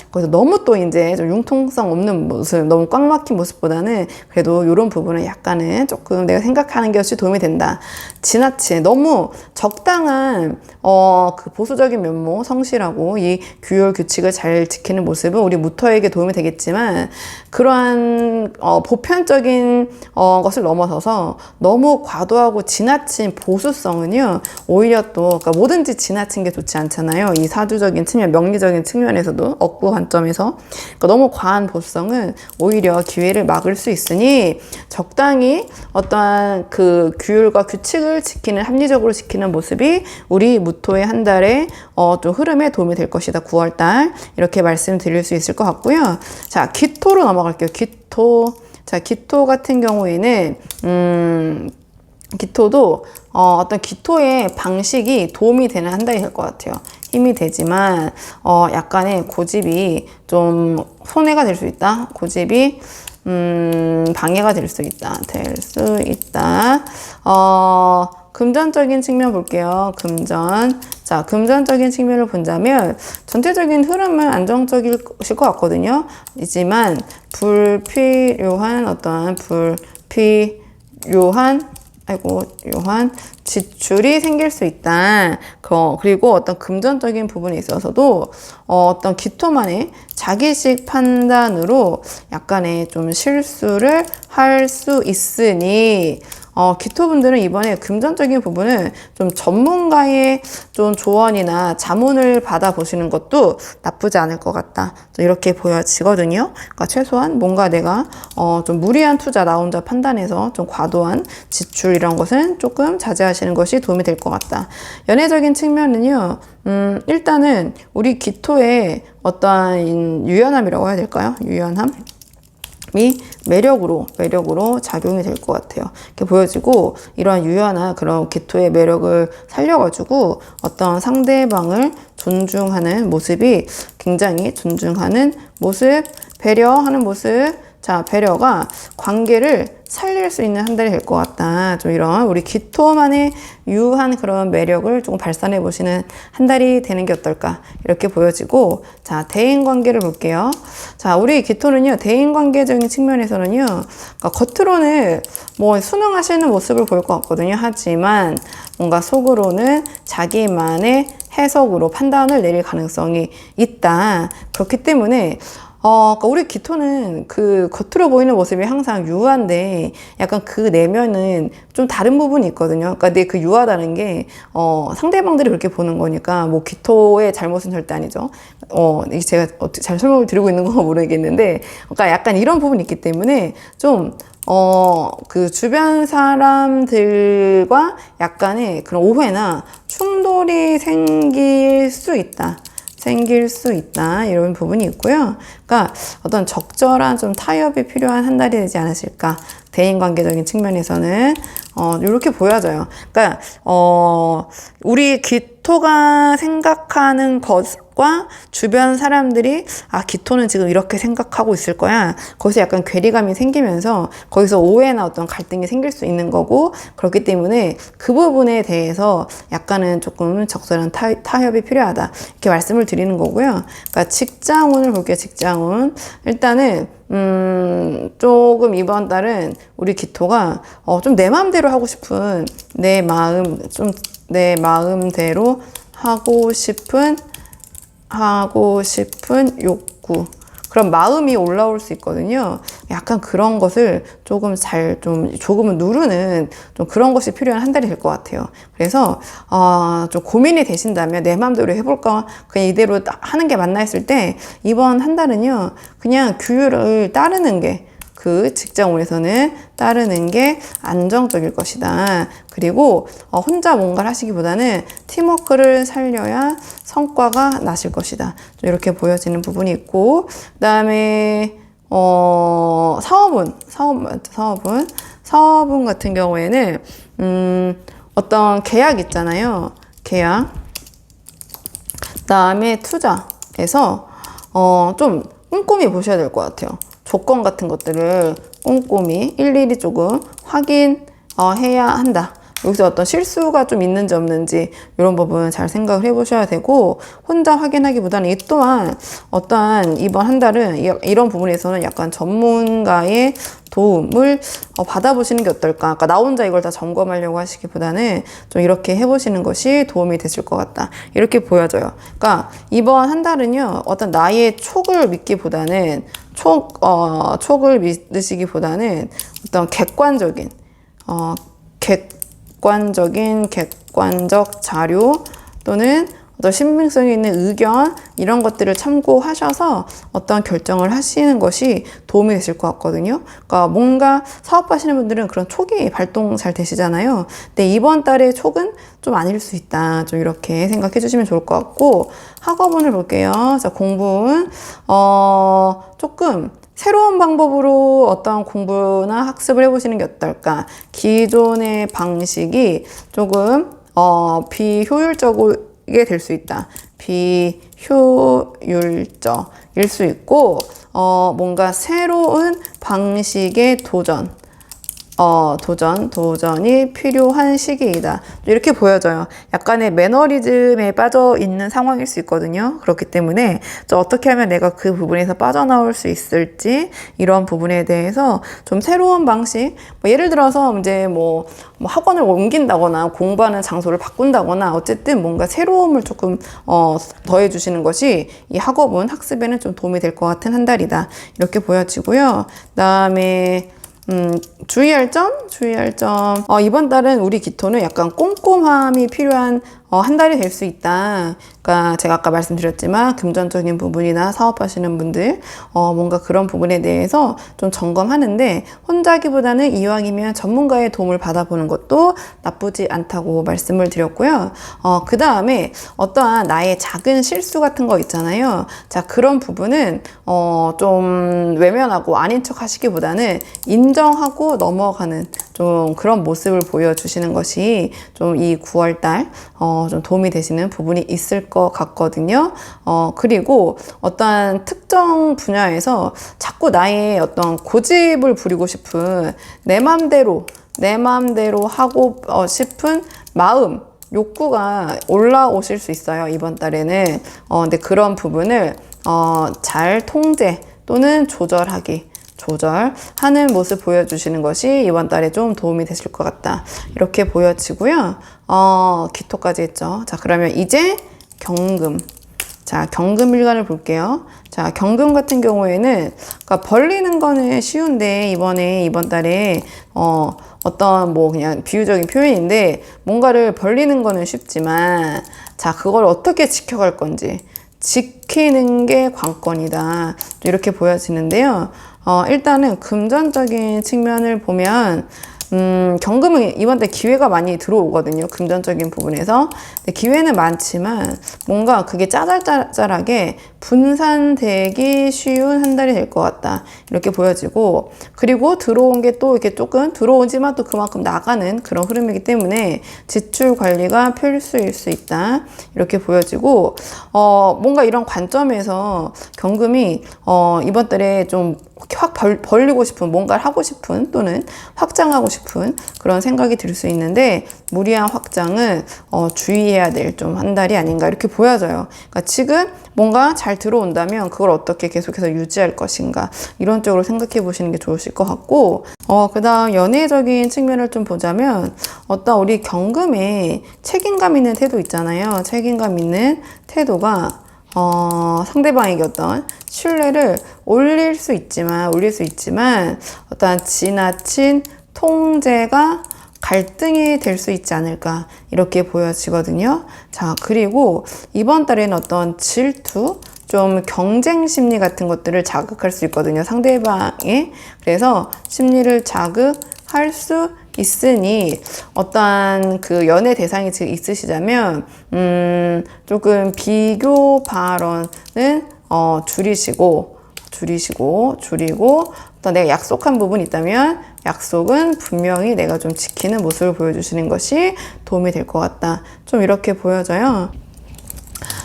거기서 너무 또 이제 좀 융통성 없는 모습, 너무 꽉 막힌 모습보다는 그래도 이런 부분은 약간은 조금 내가 생각하는 것이 도움이 된다. 지나치게 너무 적당한 그 보수적인 면모, 성실하고 이 규율 규칙을 잘 지키는 모습은 우리 무토에게 도움이 되겠지만 그러한 보편적인 긍정적인 것을 넘어서서 너무 과도하고 지나친 보수성은요, 오히려 또 그러니까 뭐든지 지나친 게 좋지 않잖아요. 이 사주적인 측면, 명리적인 측면에서도 업구 관점에서 그러니까 너무 과한 보수성은 오히려 기회를 막을 수 있으니 적당히 어떠한 그 규율과 규칙을 지키는, 합리적으로 지키는 모습이 우리 무토의 한 달의 좀 흐름에 도움이 될 것이다. 9월달 이렇게 말씀드릴 수 있을 것 같고요. 자, 기토로 넘어갈게요. 기토. 자, 기토 같은 경우에는 기토도 어떤 기토의 방식이 도움이 되는 한 달이 될 것 같아요. 힘이 되지만 약간의 고집이 좀 손해가 될 수 있다. 고집이 방해가 될 수 있다. 금전적인 측면 볼게요. 금전. 자, 금전적인 측면을 본다면 전체적인 흐름은 안정적일 것 같거든요. 하지만 요한 지출이 생길 수 있다. 그리고 어떤 금전적인 부분에 있어서도 어떤 기토만의 자기식 판단으로 약간의 좀 실수를 할 수 있으니 기토분들은 이번에 금전적인 부분은 좀 전문가의 좀 조언이나 자문을 받아보시는 것도 나쁘지 않을 것 같다. 이렇게 보여지거든요. 그러니까 최소한 뭔가 내가 좀 무리한 투자, 나 혼자 판단해서 좀 과도한 지출 이런 것은 조금 자제하시는 것이 도움이 될 것 같다. 연애적인 측면은요. 일단은 우리 기토의 어떠한 유연함이라고 해야 될까요? 유연함? 이 매력으로 작용이 될 것 같아요. 이렇게 보여지고 이러한 유연한 그런 기토의 매력을 살려가지고 어떤 상대방을 존중하는 모습이 굉장히 존중하는 모습, 배려하는 모습. 자, 배려가 관계를 살릴 수 있는 한 달이 될 것 같다. 좀 이런 우리 기토만의 유한 그런 매력을 조금 발산해 보시는 한 달이 되는 게 어떨까 이렇게 보여지고, 자, 대인관계를 볼게요. 자, 우리 기토는요, 대인관계적인 측면에서는요, 그러니까 겉으로는 뭐 순응하시는 모습을 보일 것 같거든요. 하지만 뭔가 속으로는 자기만의 해석으로 판단을 내릴 가능성이 있다. 그렇기 때문에 그러니까 우리 기토는 그 겉으로 보이는 모습이 항상 유한데 약간 그 내면은 좀 다른 부분이 있거든요. 그러니까 근데 그 유하다는 게 상대방들이 그렇게 보는 거니까 뭐 기토의 잘못은 절대 아니죠. 이게 제가 잘 설명을 드리고 있는 건 모르겠는데, 그러니까 약간 이런 부분이 있기 때문에 좀 그 주변 사람들과 약간의 그런 오해나 충돌이 생길 수 있다. 이런 부분이 있고요. 그러니까 어떤 적절한 좀 타협이 필요한 한 달이 되지 않으실까. 대인관계적인 측면에서는 이렇게 보여져요. 그러니까 우리 기토가 생각하는 것과 주변 사람들이 기토는 지금 이렇게 생각하고 있을 거야. 거기서 약간 괴리감이 생기면서 거기서 오해나 어떤 갈등이 생길 수 있는 거고, 그렇기 때문에 그 부분에 대해서 약간은 조금 적절한 타협이 필요하다. 이렇게 말씀을 드리는 거고요. 그러니까 직장운을 볼게요. 직장운. 일단은 조금 이번 달은 우리 기토가 좀 내 마음대로 하고 싶은 내 마음대로 하고 싶은 욕구, 그런 마음이 올라올 수 있거든요. 약간 그런 것을 조금은 누르는 좀 그런 것이 필요한 한 달이 될 것 같아요. 그래서 좀 고민이 되신다면 내 마음대로 해볼까, 그냥 이대로 하는 게 맞나 했을 때 이번 한 달은요, 그냥 규율을 따르는 게, 그 직장운에서는 따르는 게 안정적일 것이다. 그리고 혼자 뭔가를 하시기보다는 팀워크를 살려야 성과가 나실 것이다. 좀 이렇게 보여지는 부분이 있고, 그 다음에 사업운 같은 경우에는 어떤 계약 있잖아요. 계약. 그 다음에 투자에서 좀 꼼꼼히 보셔야 될 것 같아요. 조건 같은 것들을 꼼꼼히 일일이 조금 확인해야 한다. 여기서 어떤 실수가 좀 있는지 없는지 이런 부분 잘 생각을 해보셔야 되고, 혼자 확인하기보다는 이 또한 어떠한 이번 한 달은 이런 부분에서는 약간 전문가의 도움을 받아보시는 게 어떨까. 그러니까 나 혼자 이걸 다 점검하려고 하시기보다는 좀 이렇게 해보시는 것이 도움이 되실 것 같다. 이렇게 보여져요. 그러니까 이번 한 달은요, 어떤 나의 촉을 믿기보다는 촉을 믿으시기보다는 어떤 객관적 자료 또는 어떤 신빙성이 있는 의견, 이런 것들을 참고하셔서 어떤 결정을 하시는 것이 도움이 되실 것 같거든요. 그러니까 뭔가 사업하시는 분들은 그런 촉이 발동 잘 되시잖아요. 근데 이번 달의 촉은 좀 아닐 수 있다. 좀 이렇게 생각해 주시면 좋을 것 같고, 학업운을 볼게요. 자, 공부운 조금 새로운 방법으로 어떤 공부나 학습을 해보시는 게 어떨까? 기존의 방식이 조금 비효율적이게 될 수 있다. 비효율적일 수 있고, 뭔가 새로운 방식의 도전이 필요한 시기이다. 이렇게 보여져요. 약간의 매너리즘에 빠져 있는 상황일 수 있거든요. 그렇기 때문에 어떻게 하면 내가 그 부분에서 빠져나올 수 있을지, 이런 부분에 대해서 좀 새로운 방식, 예를 들어서 이제 뭐 학원을 옮긴다거나 공부하는 장소를 바꾼다거나 어쨌든 뭔가 새로움을 조금 더해 주시는 것이 이 학업은 학습에는 좀 도움이 될 것 같은 한 달이다. 이렇게 보여지고요. 그다음에 주의할 점. 이번 달은 우리 기토는 약간 꼼꼼함이 필요한 한 달이 될 수 있다. 그러니까 제가 아까 말씀드렸지만 금전적인 부분이나 사업하시는 분들 뭔가 그런 부분에 대해서 좀 점검하는데, 혼자기보다는 이왕이면 전문가의 도움을 받아보는 것도 나쁘지 않다고 말씀을 드렸고요. 그 다음에 어떠한 나의 작은 실수 같은 거 있잖아요. 자, 그런 부분은 좀 외면하고 아닌 척 하시기보다는 인정하고 넘어가는 좀 그런 모습을 보여주시는 것이 좀 이 9월달 좀 도움이 되시는 부분이 있을 것 같거든요. 그리고 어떠한 특정 분야에서 자꾸 나의 어떤 고집을 부리고 싶은 내 맘대로 하고 싶은 마음, 욕구가 올라오실 수 있어요. 이번 달에는. 근데 그런 부분을 잘 통제 또는 조절하는 모습 보여주시는 것이 이번 달에 좀 도움이 되실 것 같다. 이렇게 보여지고요. 기토까지 했죠. 자, 그러면 이제 경금. 자, 경금 일간을 볼게요. 자, 경금 같은 경우에는, 그러니까 벌리는 거는 쉬운데, 이번 달에, 어떤 그냥 비유적인 표현인데, 뭔가를 벌리는 거는 쉽지만, 자, 그걸 어떻게 지켜갈 건지, 지키는 게 관건이다. 이렇게 보여지는데요. 일단은 금전적인 측면을 보면, 경금은 이번 달 기회가 많이 들어오거든요. 금전적인 부분에서. 근데 기회는 많지만 뭔가 그게 짜잘짜잘하게 분산되기 쉬운 한 달이 될 것 같다. 이렇게 보여지고, 그리고 들어온 게 또 이렇게 조금 들어오지만 또 그만큼 나가는 그런 흐름이기 때문에 지출 관리가 필수일 수 있다. 이렇게 보여지고, 뭔가 이런 관점에서 경금이 이번 달에 좀 확 벌리고 싶은, 뭔가를 하고 싶은 또는 확장하고 싶은 그런 생각이 들 수 있는데, 무리한 확장은 주의해야 될 좀 한 달이 아닌가 이렇게 보여져요. 그러니까 지금 뭔가 잘 들어온다면 그걸 어떻게 계속해서 유지할 것인가, 이런 쪽으로 생각해 보시는 게 좋으실 것 같고, 그 다음 연애적인 측면을 좀 보자면, 어떤 우리 경금의 책임감 있는 태도 있잖아요. 책임감 있는 태도가 상대방에게 어떤 신뢰를 올릴 수 있지만 어떤 지나친 통제가 갈등이 될 수 있지 않을까, 이렇게 보여지거든요. 자, 그리고 이번 달에는 어떤 질투, 좀 경쟁 심리 같은 것들을 자극할 수 있거든요. 상대방의. 그래서 심리를 자극할 수 있으니, 어떠한 그 연애 대상이 지금 있으시다면 조금 비교 발언은 줄이고, 또 내가 약속한 부분이 있다면 약속은 분명히 내가 좀 지키는 모습을 보여주시는 것이 도움이 될 것 같다. 좀 이렇게 보여져요.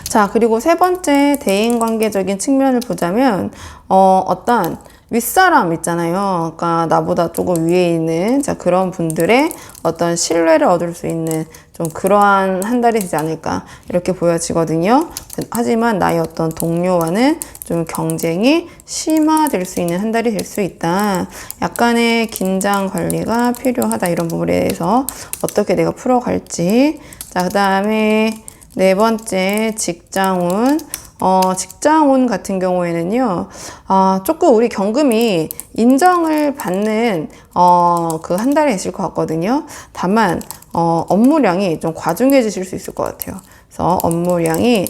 자, 그리고 세 번째 대인관계적인 측면을 보자면 어떤 윗사람 있잖아요. 그러니까 나보다 조금 위에 있는 자 그런 분들의 어떤 신뢰를 얻을 수 있는 좀 그러한 한 달이 되지 않을까 이렇게 보여지거든요. 하지만 나의 어떤 동료와는 좀 경쟁이 심화될 수 있는 한 달이 될 수 있다. 약간의 긴장 관리가 필요하다. 이런 부분에 대해서 어떻게 내가 풀어갈지. 자, 그 다음에 네 번째 직장운. 직장운 같은 경우에는요, 조금 우리 경금이 인정을 받는, 그 한 달이 있을 것 같거든요. 다만, 업무량이 좀 과중해지실 수 있을 것 같아요. 그래서 업무량이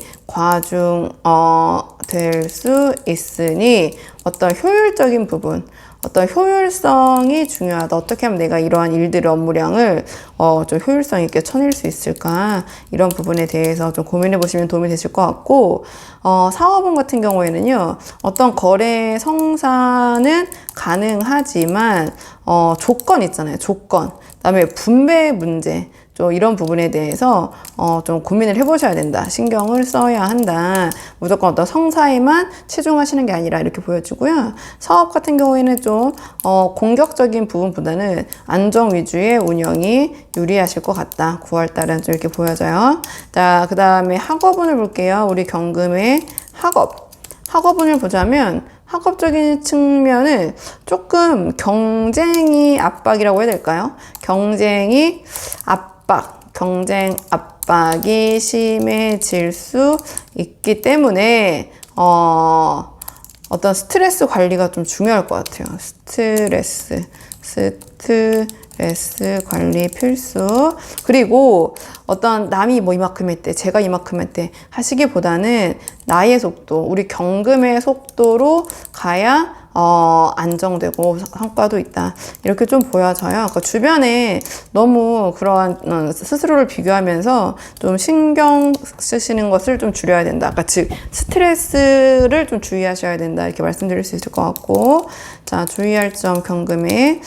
될 수 있으니 어떤 효율적인 부분, 어떤 효율성이 중요하다. 어떻게 하면 내가 이러한 일들의 업무량을 좀 효율성 있게 쳐낼 수 있을까? 이런 부분에 대해서 좀 고민해 보시면 도움이 되실 것 같고, 사업원 같은 경우에는요, 어떤 거래 성사는 가능하지만, 조건 있잖아요. 조건. 그다음에 분배 문제. 좀 이런 부분에 대해서 좀 고민을 해보셔야 된다. 신경을 써야 한다. 무조건 어떤 성사에만 치중하시는 게 아니라 이렇게 보여지고요. 사업 같은 경우에는 좀 공격적인 부분보다는 안정 위주의 운영이 유리하실 것 같다. 9월 달은 좀 이렇게 보여져요. 자, 그 다음에 학업운을 볼게요. 우리 경금의 학업운을 보자면 학업적인 측면은 조금 경쟁이 압박이라고 해야 될까요? 경쟁 압박이 심해질 수 있기 때문에 어떤 스트레스 관리가 좀 중요할 것 같아요. 스트레스 관리 필수. 그리고 어떤 남이 뭐 이만큼 했대, 제가 이만큼 했대 하시기보다는 나의 속도, 우리 경금의 속도로 가야 안정되고 성과도 있다. 이렇게 좀 보여져요. 그러니까 주변에 너무 그러한 스스로를 비교하면서 좀 신경 쓰시는 것을 좀 줄여야 된다. 그러니까 즉 스트레스를 좀 주의하셔야 된다. 이렇게 말씀드릴 수 있을 것 같고, 자 주의할 점 경금에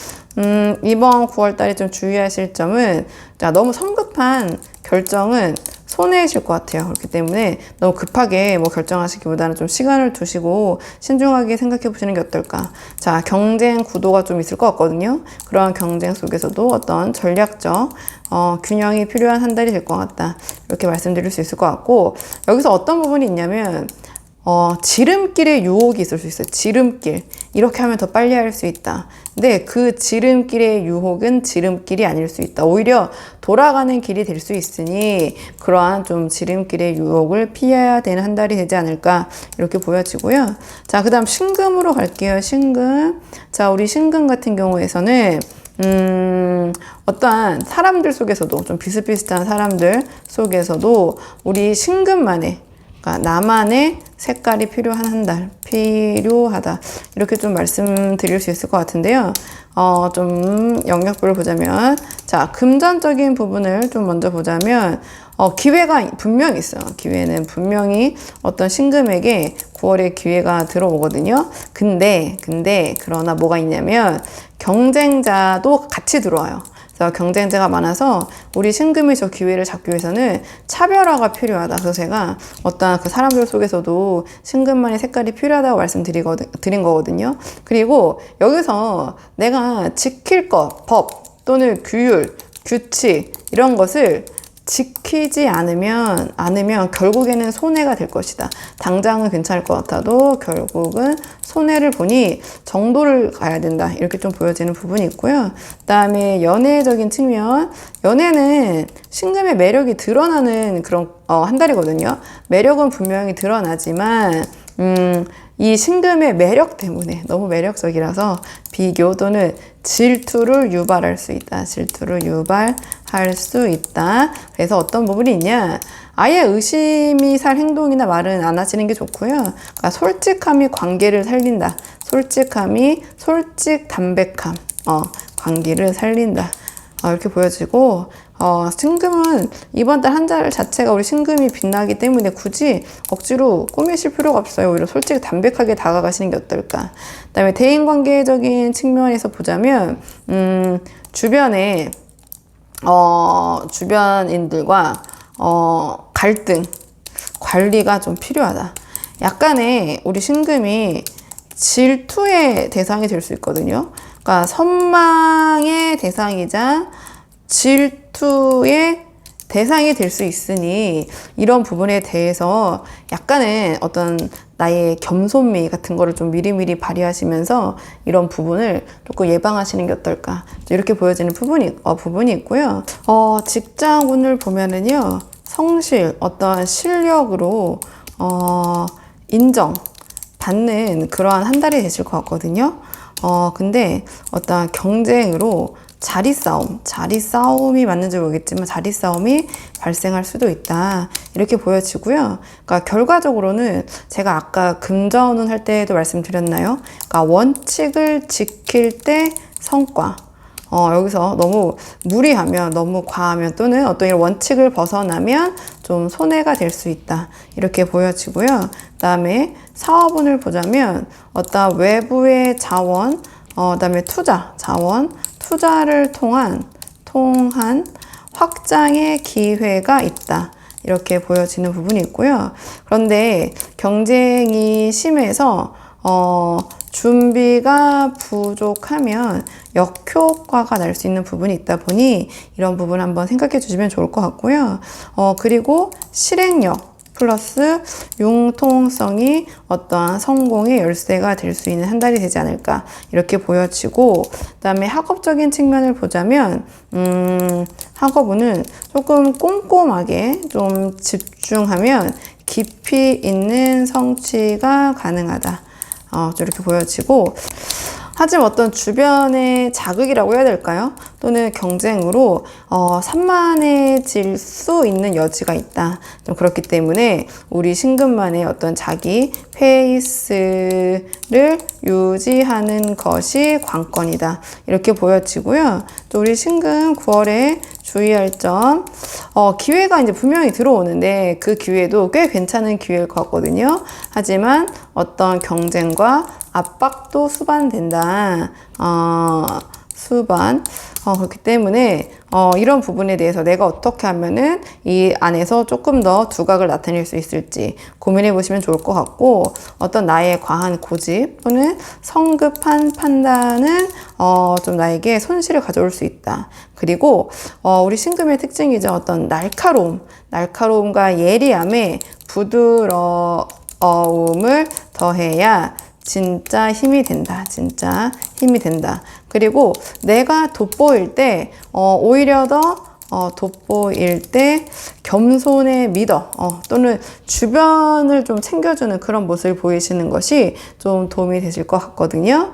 이번 9월 달에 좀 주의하실 점은, 자, 너무 성급한 결정은 손해이실 것 같아요. 그렇기 때문에 너무 급하게 뭐 결정하시기보다는 좀 시간을 두시고 신중하게 생각해 보시는 게 어떨까. 자, 경쟁 구도가 좀 있을 것 같거든요. 그러한 경쟁 속에서도 어떤 전략적 균형이 필요한 한 달이 될 것 같다. 이렇게 말씀드릴 수 있을 것 같고, 여기서 어떤 부분이 있냐면 지름길의 유혹이 있을 수 있어요. 지름길. 이렇게 하면 더 빨리 할 수 있다. 근데 그 지름길의 유혹은 지름길이 아닐 수 있다. 오히려 돌아가는 길이 될 수 있으니 그러한 좀 지름길의 유혹을 피해야 되는 한 달이 되지 않을까 이렇게 보여지고요. 자, 그 다음 신금으로 갈게요. 신금. 자, 우리 신금 같은 경우에서는 어떠한 사람들 속에서도 좀 비슷비슷한 사람들 속에서도 우리 신금만의, 그러니까 나만의 색깔이 필요한 한 달, 필요하다. 이렇게 좀 말씀드릴 수 있을 것 같은데요. 좀 영역별로 보자면, 자, 금전적인 부분을 좀 먼저 보자면, 기회가 분명히 있어요. 기회는 분명히 어떤 신금에게 9월에 기회가 들어오거든요. 근데, 그러나 뭐가 있냐면, 경쟁자도 같이 들어와요. 그래서 경쟁자가 많아서 우리 신금이 저 기회를 잡기 위해서는 차별화가 필요하다. 그래서 제가 어떤 그 사람들 속에서도 신금만의 색깔이 필요하다고 드린 거거든요. 그리고 여기서 내가 지킬 것, 법 또는 규율, 규칙 이런 것을 지키지 않으면 결국에는 손해가 될 것이다. 당장은 괜찮을 것 같아도 결국은 손해를 보니 정도를 가야 된다. 이렇게 좀 보여지는 부분이 있고요. 그 다음에 연애적인 측면. 연애는 신금의 매력이 드러나는 그런 한 달이거든요. 매력은 분명히 드러나지만 이 신금의 매력 때문에 너무 매력적이라서 비교 또는 질투를 유발할 수 있다. 질투를 유발할 수 있다. 그래서 어떤 부분이 있냐? 아예 의심이 살 행동이나 말은 안 하시는 게 좋고요. 그러니까 솔직함이 관계를 살린다. 담백함, 관계를 살린다. 이렇게 보여지고, 신금은 이번 달 한 달 자체가 우리 신금이 빛나기 때문에 굳이 억지로 꾸미실 필요가 없어요. 오히려 솔직히 담백하게 다가가시는 게 어떨까. 그 다음에 대인관계적인 측면에서 보자면, 주변에, 주변인들과, 갈등, 관리가 좀 필요하다. 약간의 우리 신금이 질투의 대상이 될 수 있거든요. 그러니까 선망의 대상이자 질투의 대상이 될 수 있으니 이런 부분에 대해서 약간의 어떤 나의 겸손미 같은 거를 좀 미리미리 발휘하시면서 이런 부분을 조금 예방하시는 게 어떨까, 이렇게 보여지는 부분이 있고요. 직장운을 보면은요, 성실, 어떠한 실력으로 인정받는 그러한 한 달이 되실 것 같거든요. 근데 어떠한 경쟁으로 자리 싸움이 맞는지 모르겠지만 자리 싸움이 발생할 수도 있다, 이렇게 보여지고요. 그러니까 결과적으로는 제가 아까 금전운 할 때도 말씀드렸나요? 그러니까 원칙을 지킬 때 성과, 여기서 너무 무리하면, 너무 과하면, 또는 어떤 이런 원칙을 벗어나면 좀 손해가 될 수 있다, 이렇게 보여지고요. 그 다음에 사업운을 보자면 어떤 외부의 자원, 그 다음에 투자를 통한 확장의 기회가 있다, 이렇게 보여지는 부분이 있고요. 그런데 경쟁이 심해서 준비가 부족하면 역효과가 날 수 있는 부분이 있다 보니 이런 부분 한번 생각해 주시면 좋을 것 같고요. 그리고 실행력 플러스 융통성이 어떠한 성공의 열쇠가 될 수 있는 한 달이 되지 않을까, 이렇게 보여지고, 그 다음에 학업적인 측면을 보자면 학업운은 조금 꼼꼼하게 좀 집중하면 깊이 있는 성취가 가능하다, 이렇게 보여지고, 하지만 어떤 주변의 자극이라고 해야 될까요? 또는 경쟁으로 산만해질 수 있는 여지가 있다. 좀 그렇기 때문에 우리 신금만의 어떤 자기 페이스를 유지하는 것이 관건이다, 이렇게 보여지고요. 또 우리 신금 9월에 주의할 점, 기회가 이제 분명히 들어오는데 그 기회도 꽤 괜찮은 기회일 것 같거든요. 하지만 어떤 경쟁과 압박도 수반된다. 그렇기 때문에 이런 부분에 대해서 내가 어떻게 하면은 이 안에서 조금 더 두각을 나타낼 수 있을지 고민해 보시면 좋을 것 같고, 어떤 나의 과한 고집 또는 성급한 판단은 좀 나에게 손실을 가져올 수 있다. 그리고 우리 신금의 특징이죠. 어떤 날카로움과 예리함에 부드러움을 더해야 진짜 힘이 된다. 그리고 내가 돋보일 때 오히려 더 돋보일 때 겸손의 리더, 또는 주변을 좀 챙겨주는 그런 모습을 보이시는 것이 좀 도움이 되실 것 같거든요.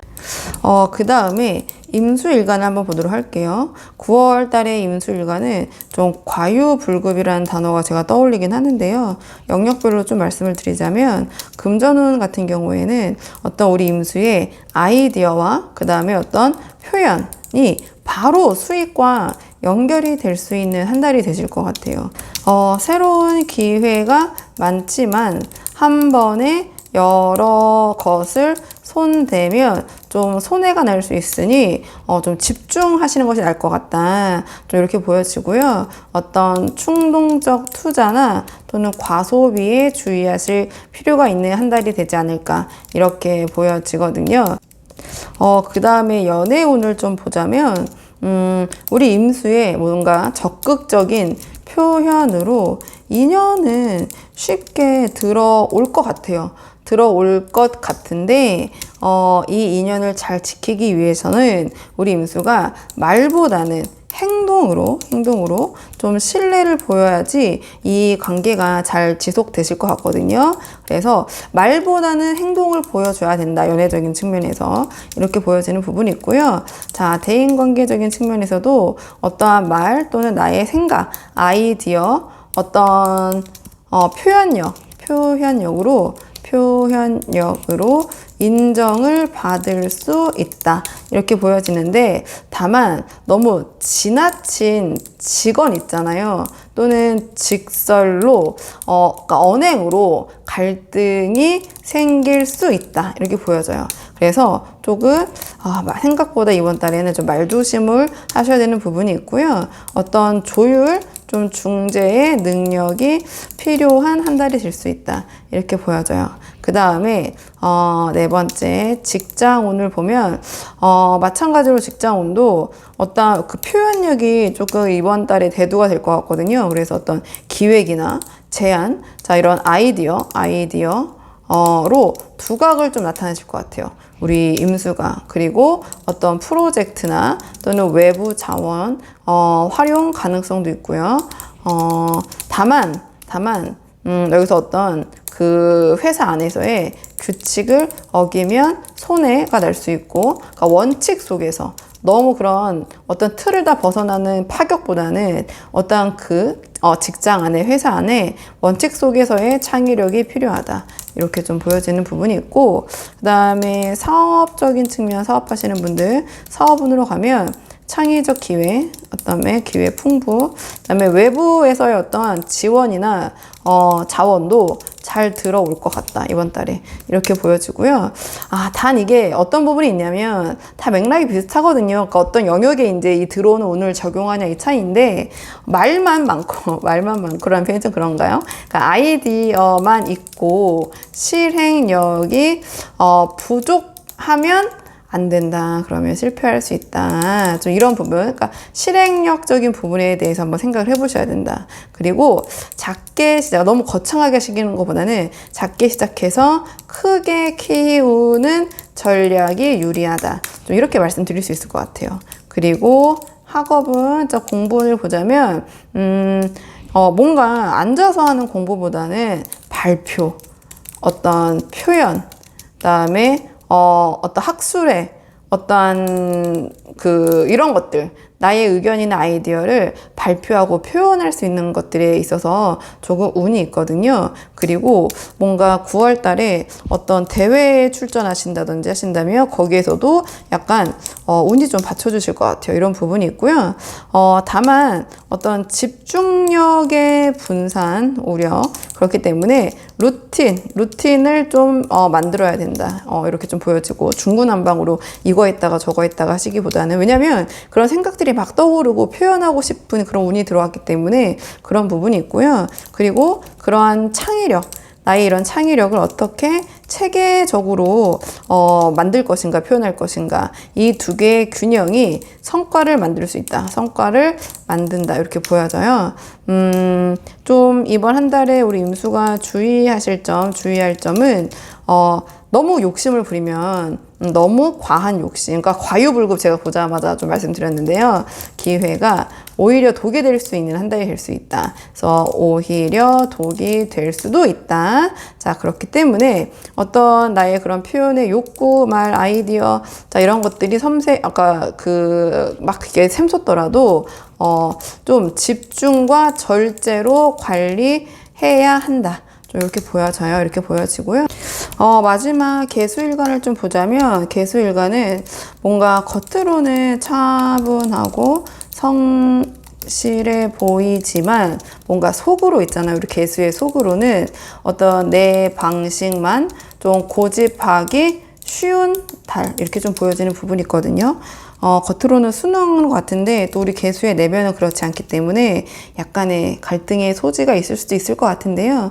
그 다음에 임수일간을 한번 보도록 할게요. 9월 달의 임수일간은 좀 과유불급이라는 단어가 제가 떠올리긴 하는데요. 영역별로 좀 말씀을 드리자면, 금전운 같은 경우에는 어떤 우리 임수의 아이디어와 그 다음에 어떤 표현이 바로 수익과 연결이 될 수 있는 한 달이 되실 것 같아요. 새로운 기회가 많지만 한 번에 여러 것을 손대면 좀 손해가 날 수 있으니 좀 집중하시는 것이 나을 것 같다, 좀 이렇게 보여지고요. 어떤 충동적 투자나 또는 과소비에 주의하실 필요가 있는 한 달이 되지 않을까, 이렇게 보여지거든요. 그 다음에 연애운을 좀 보자면 우리 임수의 뭔가 적극적인 표현으로 인연은 쉽게 들어올 것 같아요. 들어올 것 같은데 이 인연을 잘 지키기 위해서는 우리 임수가 말보다는 행동으로 좀 신뢰를 보여야지 이 관계가 잘 지속되실 것 같거든요. 그래서 말보다는 행동을 보여줘야 된다, 연애적인 측면에서 이렇게 보여지는 부분이 있고요. 자, 대인관계적인 측면에서도 어떠한 말 또는 나의 생각, 아이디어, 어떤 표현력으로 인정을 받을 수 있다, 이렇게 보여지는데, 다만 너무 지나친 직언 있잖아요. 또는 직설로 그러니까 언행으로 갈등이 생길 수 있다, 이렇게 보여져요. 그래서 조금 생각보다 이번 달에는 좀 말조심을 하셔야 되는 부분이 있고요. 어떤 조율, 좀 중재의 능력이 필요한 한 달이 될 수 있다. 이렇게 보여져요. 그 다음에 네 번째 직장운을 보면 마찬가지로 직장운도 어떤 그 표현력이 조금 이번 달에 대두가 될 것 같거든요. 그래서 어떤 기획이나 제안, 자 이런 아이디어로 두각을 좀 나타내실 것 같아요. 우리 임수가. 그리고 어떤 프로젝트나 또는 외부 자원 활용 가능성도 있고요. 다만 여기서 어떤 그 회사 안에서의 규칙을 어기면 손해가 날 수 있고, 그러니까 원칙 속에서 너무 그런 어떤 틀을 다 벗어나는 파격보다는 어떤 직장 안에, 회사 안에 원칙 속에서의 창의력이 필요하다. 이렇게 좀 보여지는 부분이 있고, 그 다음에 사업적인 측면, 사업하시는 분들, 사업운으로 가면 창의적 기회, 그다음에 기회 풍부, 그다음에 외부에서의 어떤 지원이나 자원도 잘 들어올 것 같다, 이번 달에. 이렇게 보여지고요. 단 이게 어떤 부분이 있냐면 다 맥락이 비슷하거든요. 그러니까 어떤 영역에 이제 이 들어오는 운을 적용하냐 이 차이인데, 말만 많고라는 표현이 좀 그런가요? 그러니까 아이디어만 있고 실행력이 부족하면 안 된다. 그러면 실패할 수 있다. 좀 이런 부분, 그러니까 실행력적인 부분에 대해서 한번 생각을 해보셔야 된다. 그리고 작게 너무 거창하게 시키는 것보다는 작게 시작해서 크게 키우는 전략이 유리하다. 좀 이렇게 말씀드릴 수 있을 것 같아요. 그리고 학업은 공부를 보자면 뭔가 앉아서 하는 공부보다는 발표, 어떤 표현, 그다음에 어떤 학술의 어떤 이런 것들, 나의 의견이나 아이디어를 발표하고 표현할 수 있는 것들에 있어서 조금 운이 있거든요. 그리고 뭔가 9월 달에 어떤 대회에 출전하신다든지 하신다면 거기에서도 약간 운이 좀 받쳐주실 것 같아요. 이런 부분이 있고요. 다만 어떤 집중력의 분산 우려, 그렇기 때문에 루틴을 좀 만들어야 된다. 이렇게 좀 보여지고, 중구난방으로 이거 했다가 저거 했다가 하시기보다는, 왜냐면 그런 생각들이 막 떠오르고 표현하고 싶은 그런 운이 들어왔기 때문에 그런 부분이 있고요. 그리고 그러한 창의력, 나의 이런 창의력을 어떻게 체계적으로 만들 것인가, 표현할 것인가, 이 두 개의 균형이 성과를 만들 수 있다. 성과를 만든다. 이렇게 보여져요. 좀 이번 한 달에 우리 임수가 주의할 점은 너무 욕심을 부리면 너무 과한 욕심, 그러니까 과유불급, 제가 보자마자 좀 말씀드렸는데요. 기회가 오히려 독이 될 수 있는 한 달이 될 수 있다. 그래서 오히려 독이 될 수도 있다. 자, 그렇기 때문에 어떤 나의 그런 표현의 욕구, 말, 아이디어, 자, 이런 것들이 아까 막 그게 샘솟더라도 좀 집중과 절제로 관리해야 한다. 좀 이렇게 보여져요. 이렇게 보여지고요. 마지막 개수일간을 좀 보자면, 개수일간은 뭔가 겉으로는 차분하고 성실해 보이지만 뭔가 속으로 있잖아요. 우리 개수의 속으로는 어떤 내 방식만 좀 고집하기 쉬운 달, 이렇게 좀 보여지는 부분이 있거든요. 겉으로는 순응하는 것 같은데 또 우리 개수의 내면은 그렇지 않기 때문에 약간의 갈등의 소지가 있을 수도 있을 것 같은데요.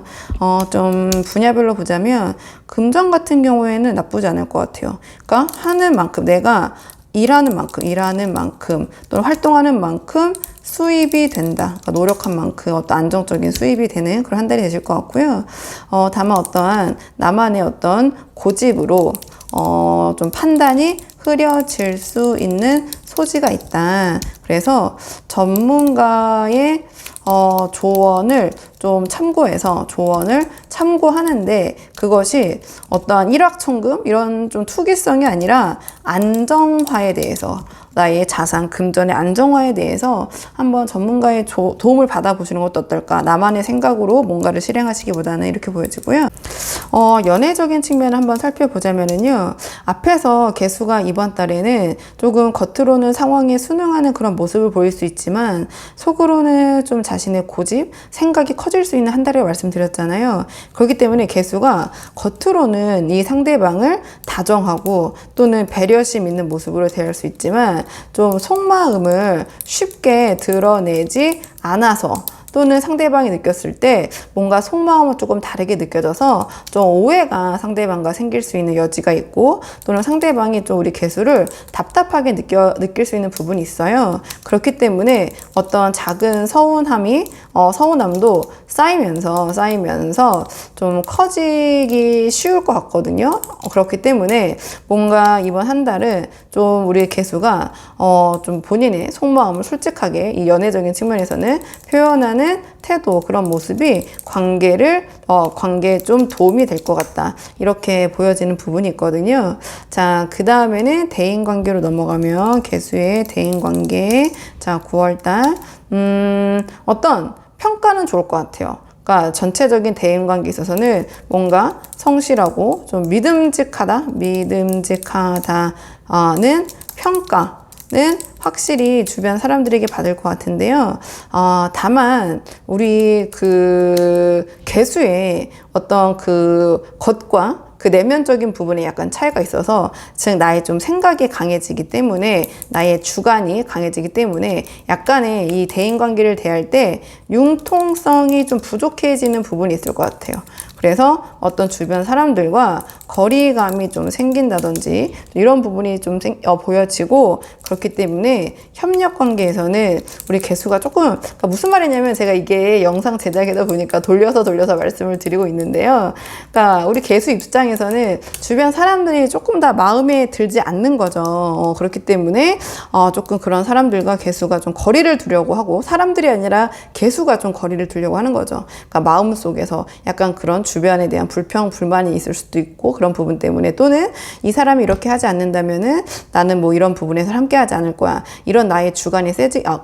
좀 분야별로 보자면 금전 같은 경우에는 나쁘지 않을 것 같아요. 그러니까 하는 만큼, 내가 일하는 만큼 또는 활동하는 만큼 수입이 된다. 그러니까 노력한 만큼 어떤 안정적인 수입이 되는 그런 한 달이 되실 것 같고요. 다만 어떠한 나만의 어떤 고집으로 좀 판단이 흐려질 수 있는 소지가 있다. 그래서 전문가의 조언을 좀 참고하는데 그것이 어떠한 일확천금 이런 좀 투기성이 아니라 안정화에 대해서, 나의 자산, 금전의 안정화에 대해서 한번 전문가의 도움을 받아보시는 것도 어떨까. 나만의 생각으로 뭔가를 실행하시기보다는 이렇게 보여지고요. 연애적인 측면을 한번 살펴보자면은요. 앞에서 개수가 이번 달에는 조금 겉으로는 상황에 순응하는 그런 그런 모습을 보일 수 있지만 속으로는 좀 자신의 고집, 생각이 커질 수 있는 한 달이라고 말씀드렸잖아요. 그렇기 때문에 개수가 겉으로는 이 상대방을 다정하고 또는 배려심 있는 모습으로 대할 수 있지만 좀 속마음을 쉽게 드러내지 않아서 또는 상대방이 느꼈을 때 뭔가 속마음은 조금 다르게 느껴져서 좀 오해가 상대방과 생길 수 있는 여지가 있고 또는 상대방이 좀 우리 개수를 답답하게 느낄 수 있는 부분이 있어요. 그렇기 때문에 어떤 작은 서운함도 쌓이면서 좀 커지기 쉬울 것 같거든요. 그렇기 때문에 뭔가 이번 한 달은 좀 우리 개수가 좀 본인의 속마음을 솔직하게 이 연애적인 측면에서는 표현하는 태도, 그런 모습이 관계에 좀 도움이 될 것 같다. 이렇게 보여지는 부분이 있거든요. 자, 그 다음에는 대인관계로 넘어가면 개수의 대인관계. 자, 9월달. 어떤 평가는 좋을 것 같아요. 그러니까 전체적인 대인관계에 있어서는 뭔가 성실하고 좀 믿음직하다는 평가는 확실히 주변 사람들에게 받을 것 같은데요. 다만 우리 그 개수의 어떤 그 겉과 그 내면적인 부분에 약간 차이가 있어서, 즉 나의 좀 생각이 강해지기 때문에, 나의 주관이 강해지기 때문에 약간의 이 대인관계를 대할 때 융통성이 좀 부족해지는 부분이 있을 것 같아요. 그래서 어떤 주변 사람들과 거리감이 좀 생긴다든지 이런 부분이 좀 보여지고, 그렇기 때문에 협력 관계에서는 우리 개수가 조금, 그러니까 무슨 말이냐면, 제가 이게 영상 제작이다 보니까 돌려서 말씀을 드리고 있는데요. 그러니까 우리 개수 입장에서는 주변 사람들이 조금 다 마음에 들지 않는 거죠. 그렇기 때문에 조금 그런 사람들과 개수가 좀 거리를 두려고 하고, 사람들이 아니라 개수가 좀 거리를 두려고 하는 거죠. 그러니까 마음속에서 약간 그런 주변에 대한 불만이 있을 수도 있고, 그런 부분 때문에, 또는 이 사람이 이렇게 하지 않는다면은 나는 뭐 이런 부분에서 함께 하지 않을 거야, 이런 나의 주관이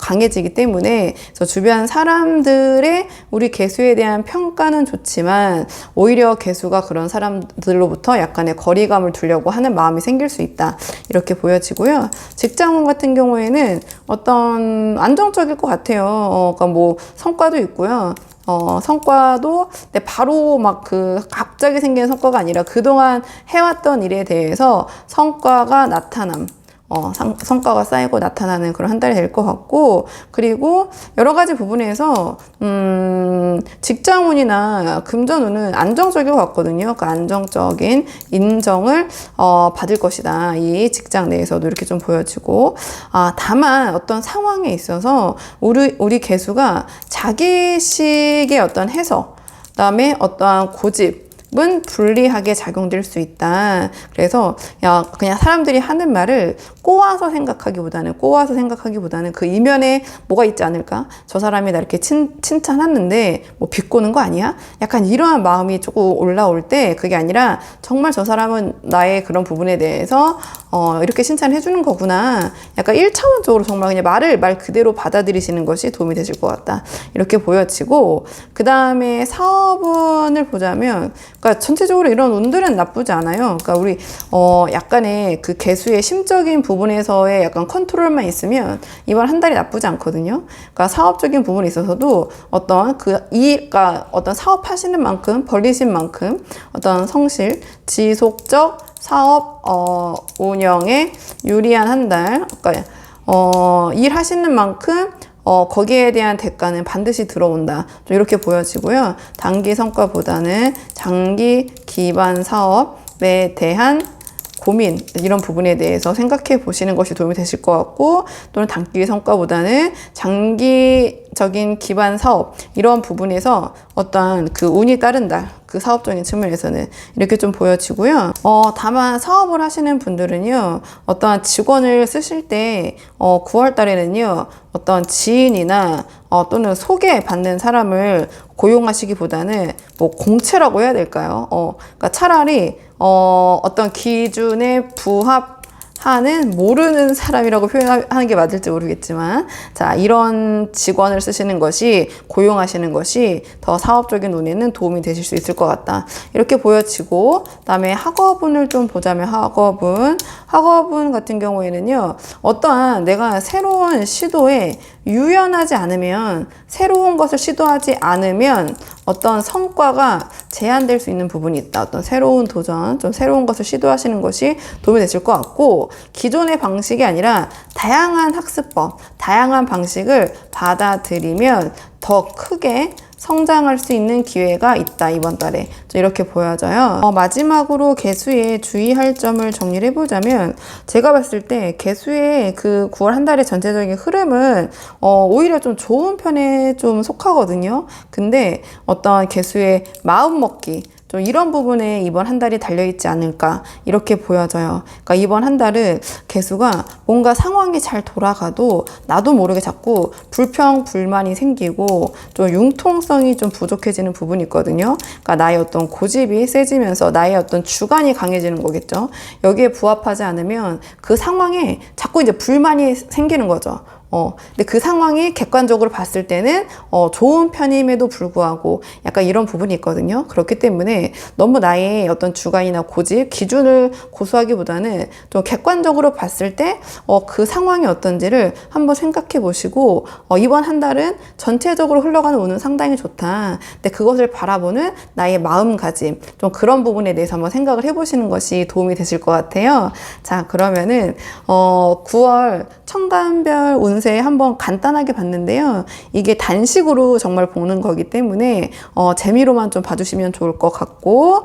강해지기 때문에, 그래서 주변 사람들의 우리 개수에 대한 평가는 좋지만 오히려 개수가 그런 사람들로부터 약간의 거리감을 두려고 하는 마음이 생길 수 있다, 이렇게 보여지고요. 직장운 같은 경우에는 어떤 안정적일 것 같아요. 그러니까 뭐 성과도 있고요. 성과도 바로 막 갑자기 생기는 성과가 아니라 그동안 해왔던 일에 대해서 성과가 성과가 쌓이고 나타나는 그런 한 달이 될 것 같고, 그리고 여러 가지 부분에서 직장운이나 금전운은 안정적일 것 같거든요. 그 안정적인 인정을 받을 것이다, 이 직장 내에서도 이렇게 좀 보여지고, 다만 어떤 상황에 있어서 우리 개수가 자기식의 어떤 해석, 그다음에 어떠한 고집 은 불리하게 작용될 수 있다. 그래서 그냥 사람들이 하는 말을 꼬아서 생각하기보다는 그 이면에 뭐가 있지 않을까? 저 사람이 나 이렇게 칭찬하는데 뭐 비꼬는 거 아니야? 약간 이러한 마음이 조금 올라올 때, 그게 아니라 정말 저 사람은 나의 그런 부분에 대해서 이렇게 칭찬해 주는 거구나, 약간 1차원적으로 정말 그냥 말 그대로 받아들이시는 것이 도움이 되실 것 같다, 이렇게 보여지고, 그 다음에 사업운을 보자면, 그러니까 전체적으로 이런 운들은 나쁘지 않아요. 그러니까 우리 약간의 그 개수의 심적인 부분에서의 약간 컨트롤만 있으면 이번 한 달이 나쁘지 않거든요. 그러니까 사업적인 부분에 있어서도 그러니까 어떤 사업하시는 만큼, 벌리신 만큼 어떤 성실, 지속적 사업 운영에 유리한 한 달, 그러니까 일하시는 만큼 거기에 대한 대가는 반드시 들어온다, 좀 이렇게 보여지고요. 단기 성과보다는 장기 기반 사업에 대한 고민, 이런 부분에 대해서 생각해 보시는 것이 도움이 되실 것 같고, 또는 단기 성과보다는 장기적인 기반 사업, 이런 부분에서 어떠한 그 운이 따른다, 그 사업적인 측면에서는 이렇게 좀 보여지고요. 다만 사업을 하시는 분들은요, 어떠한 직원을 쓰실 때 9월 달에는요, 어떤 지인이나 또는 소개받는 사람을 고용하시기보다는 뭐 공채라고 해야 될까요? 그러니까 차라리 어떤 기준에 하는 모르는 사람이라고 표현하는 게 맞을지 모르겠지만, 자, 이런 직원을 쓰시는 것이, 고용하시는 것이 더 사업적인 논의는 도움이 되실 수 있을 것 같다. 이렇게 보여지고, 그다음에 학업운을 좀 보자면 학업운 같은 경우에는요, 어떠한 내가 새로운 시도에 유연하지 않으면, 새로운 것을 시도하지 않으면 어떤 성과가 제한될 수 있는 부분이 있다. 어떤 새로운 도전, 좀 새로운 것을 시도하시는 것이 도움이 되실 것 같고, 기존의 방식이 아니라 다양한 학습법, 다양한 방식을 받아들이면 더 크게 성장할 수 있는 기회가 있다, 이번 달에. 이렇게 보여져요. 마지막으로 개수에 주의할 점을 정리를 해보자면, 제가 봤을 때 개수의 그 9월 한 달의 전체적인 흐름은 오히려 좀 좋은 편에 좀 속하거든요. 근데 어떤 개수의 마음먹기, 좀 이런 부분에 이번 한 달이 달려있지 않을까, 이렇게 보여져요. 그러니까 이번 한 달은 개수가 뭔가 상황이 잘 돌아가도 나도 모르게 자꾸 불평, 불만이 생기고 좀 융통성이 좀 부족해지는 부분이 있거든요. 그러니까 나의 어떤 고집이 세지면서 나의 어떤 주관이 강해지는 거겠죠. 여기에 부합하지 않으면 그 상황에 자꾸 이제 불만이 생기는 거죠. 근데 그 상황이 객관적으로 봤을 때는 좋은 편임에도 불구하고 약간 이런 부분이 있거든요. 그렇기 때문에 너무 나의 어떤 주관이나 고집, 기준을 고수하기보다는 좀 객관적으로 봤을 때 그 상황이 어떤지를 한번 생각해 보시고, 이번 한 달은 전체적으로 흘러가는 운은 상당히 좋다. 근데 그것을 바라보는 나의 마음가짐, 좀 그런 부분에 대해서 한번 생각을 해보시는 것이 도움이 되실 것 같아요. 자, 그러면은 9월 천간별 운세 한번 간단하게 봤는데요. 이게 단식으로 정말 보는 거기 때문에 재미로만 좀 봐주시면 좋을 것 같고,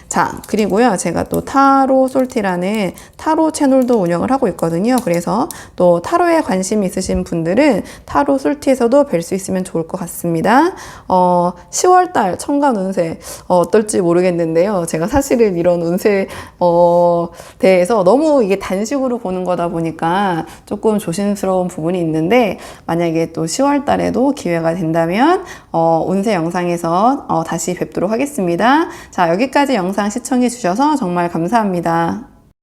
자, 그리고요, 제가 또 타로 솔티라는 타로 채널도 운영을 하고 있거든요. 그래서 또 타로에 관심이 있으신 분들은 타로 솔티에서도 뵐 수 있으면 좋을 것 같습니다. 10월달 천간 운세 어떨지 모르겠는데요. 제가 사실은 이런 운세 대해서 너무 이게 단식으로 보는 거다 보니까 조금 조심스러운 부분이 있는데, 만약에 또 10월 달에도 기회가 된다면 운세 영상에서 다시 뵙도록 하겠습니다. 자, 여기까지 영상 시청해 주셔서 정말 감사합니다.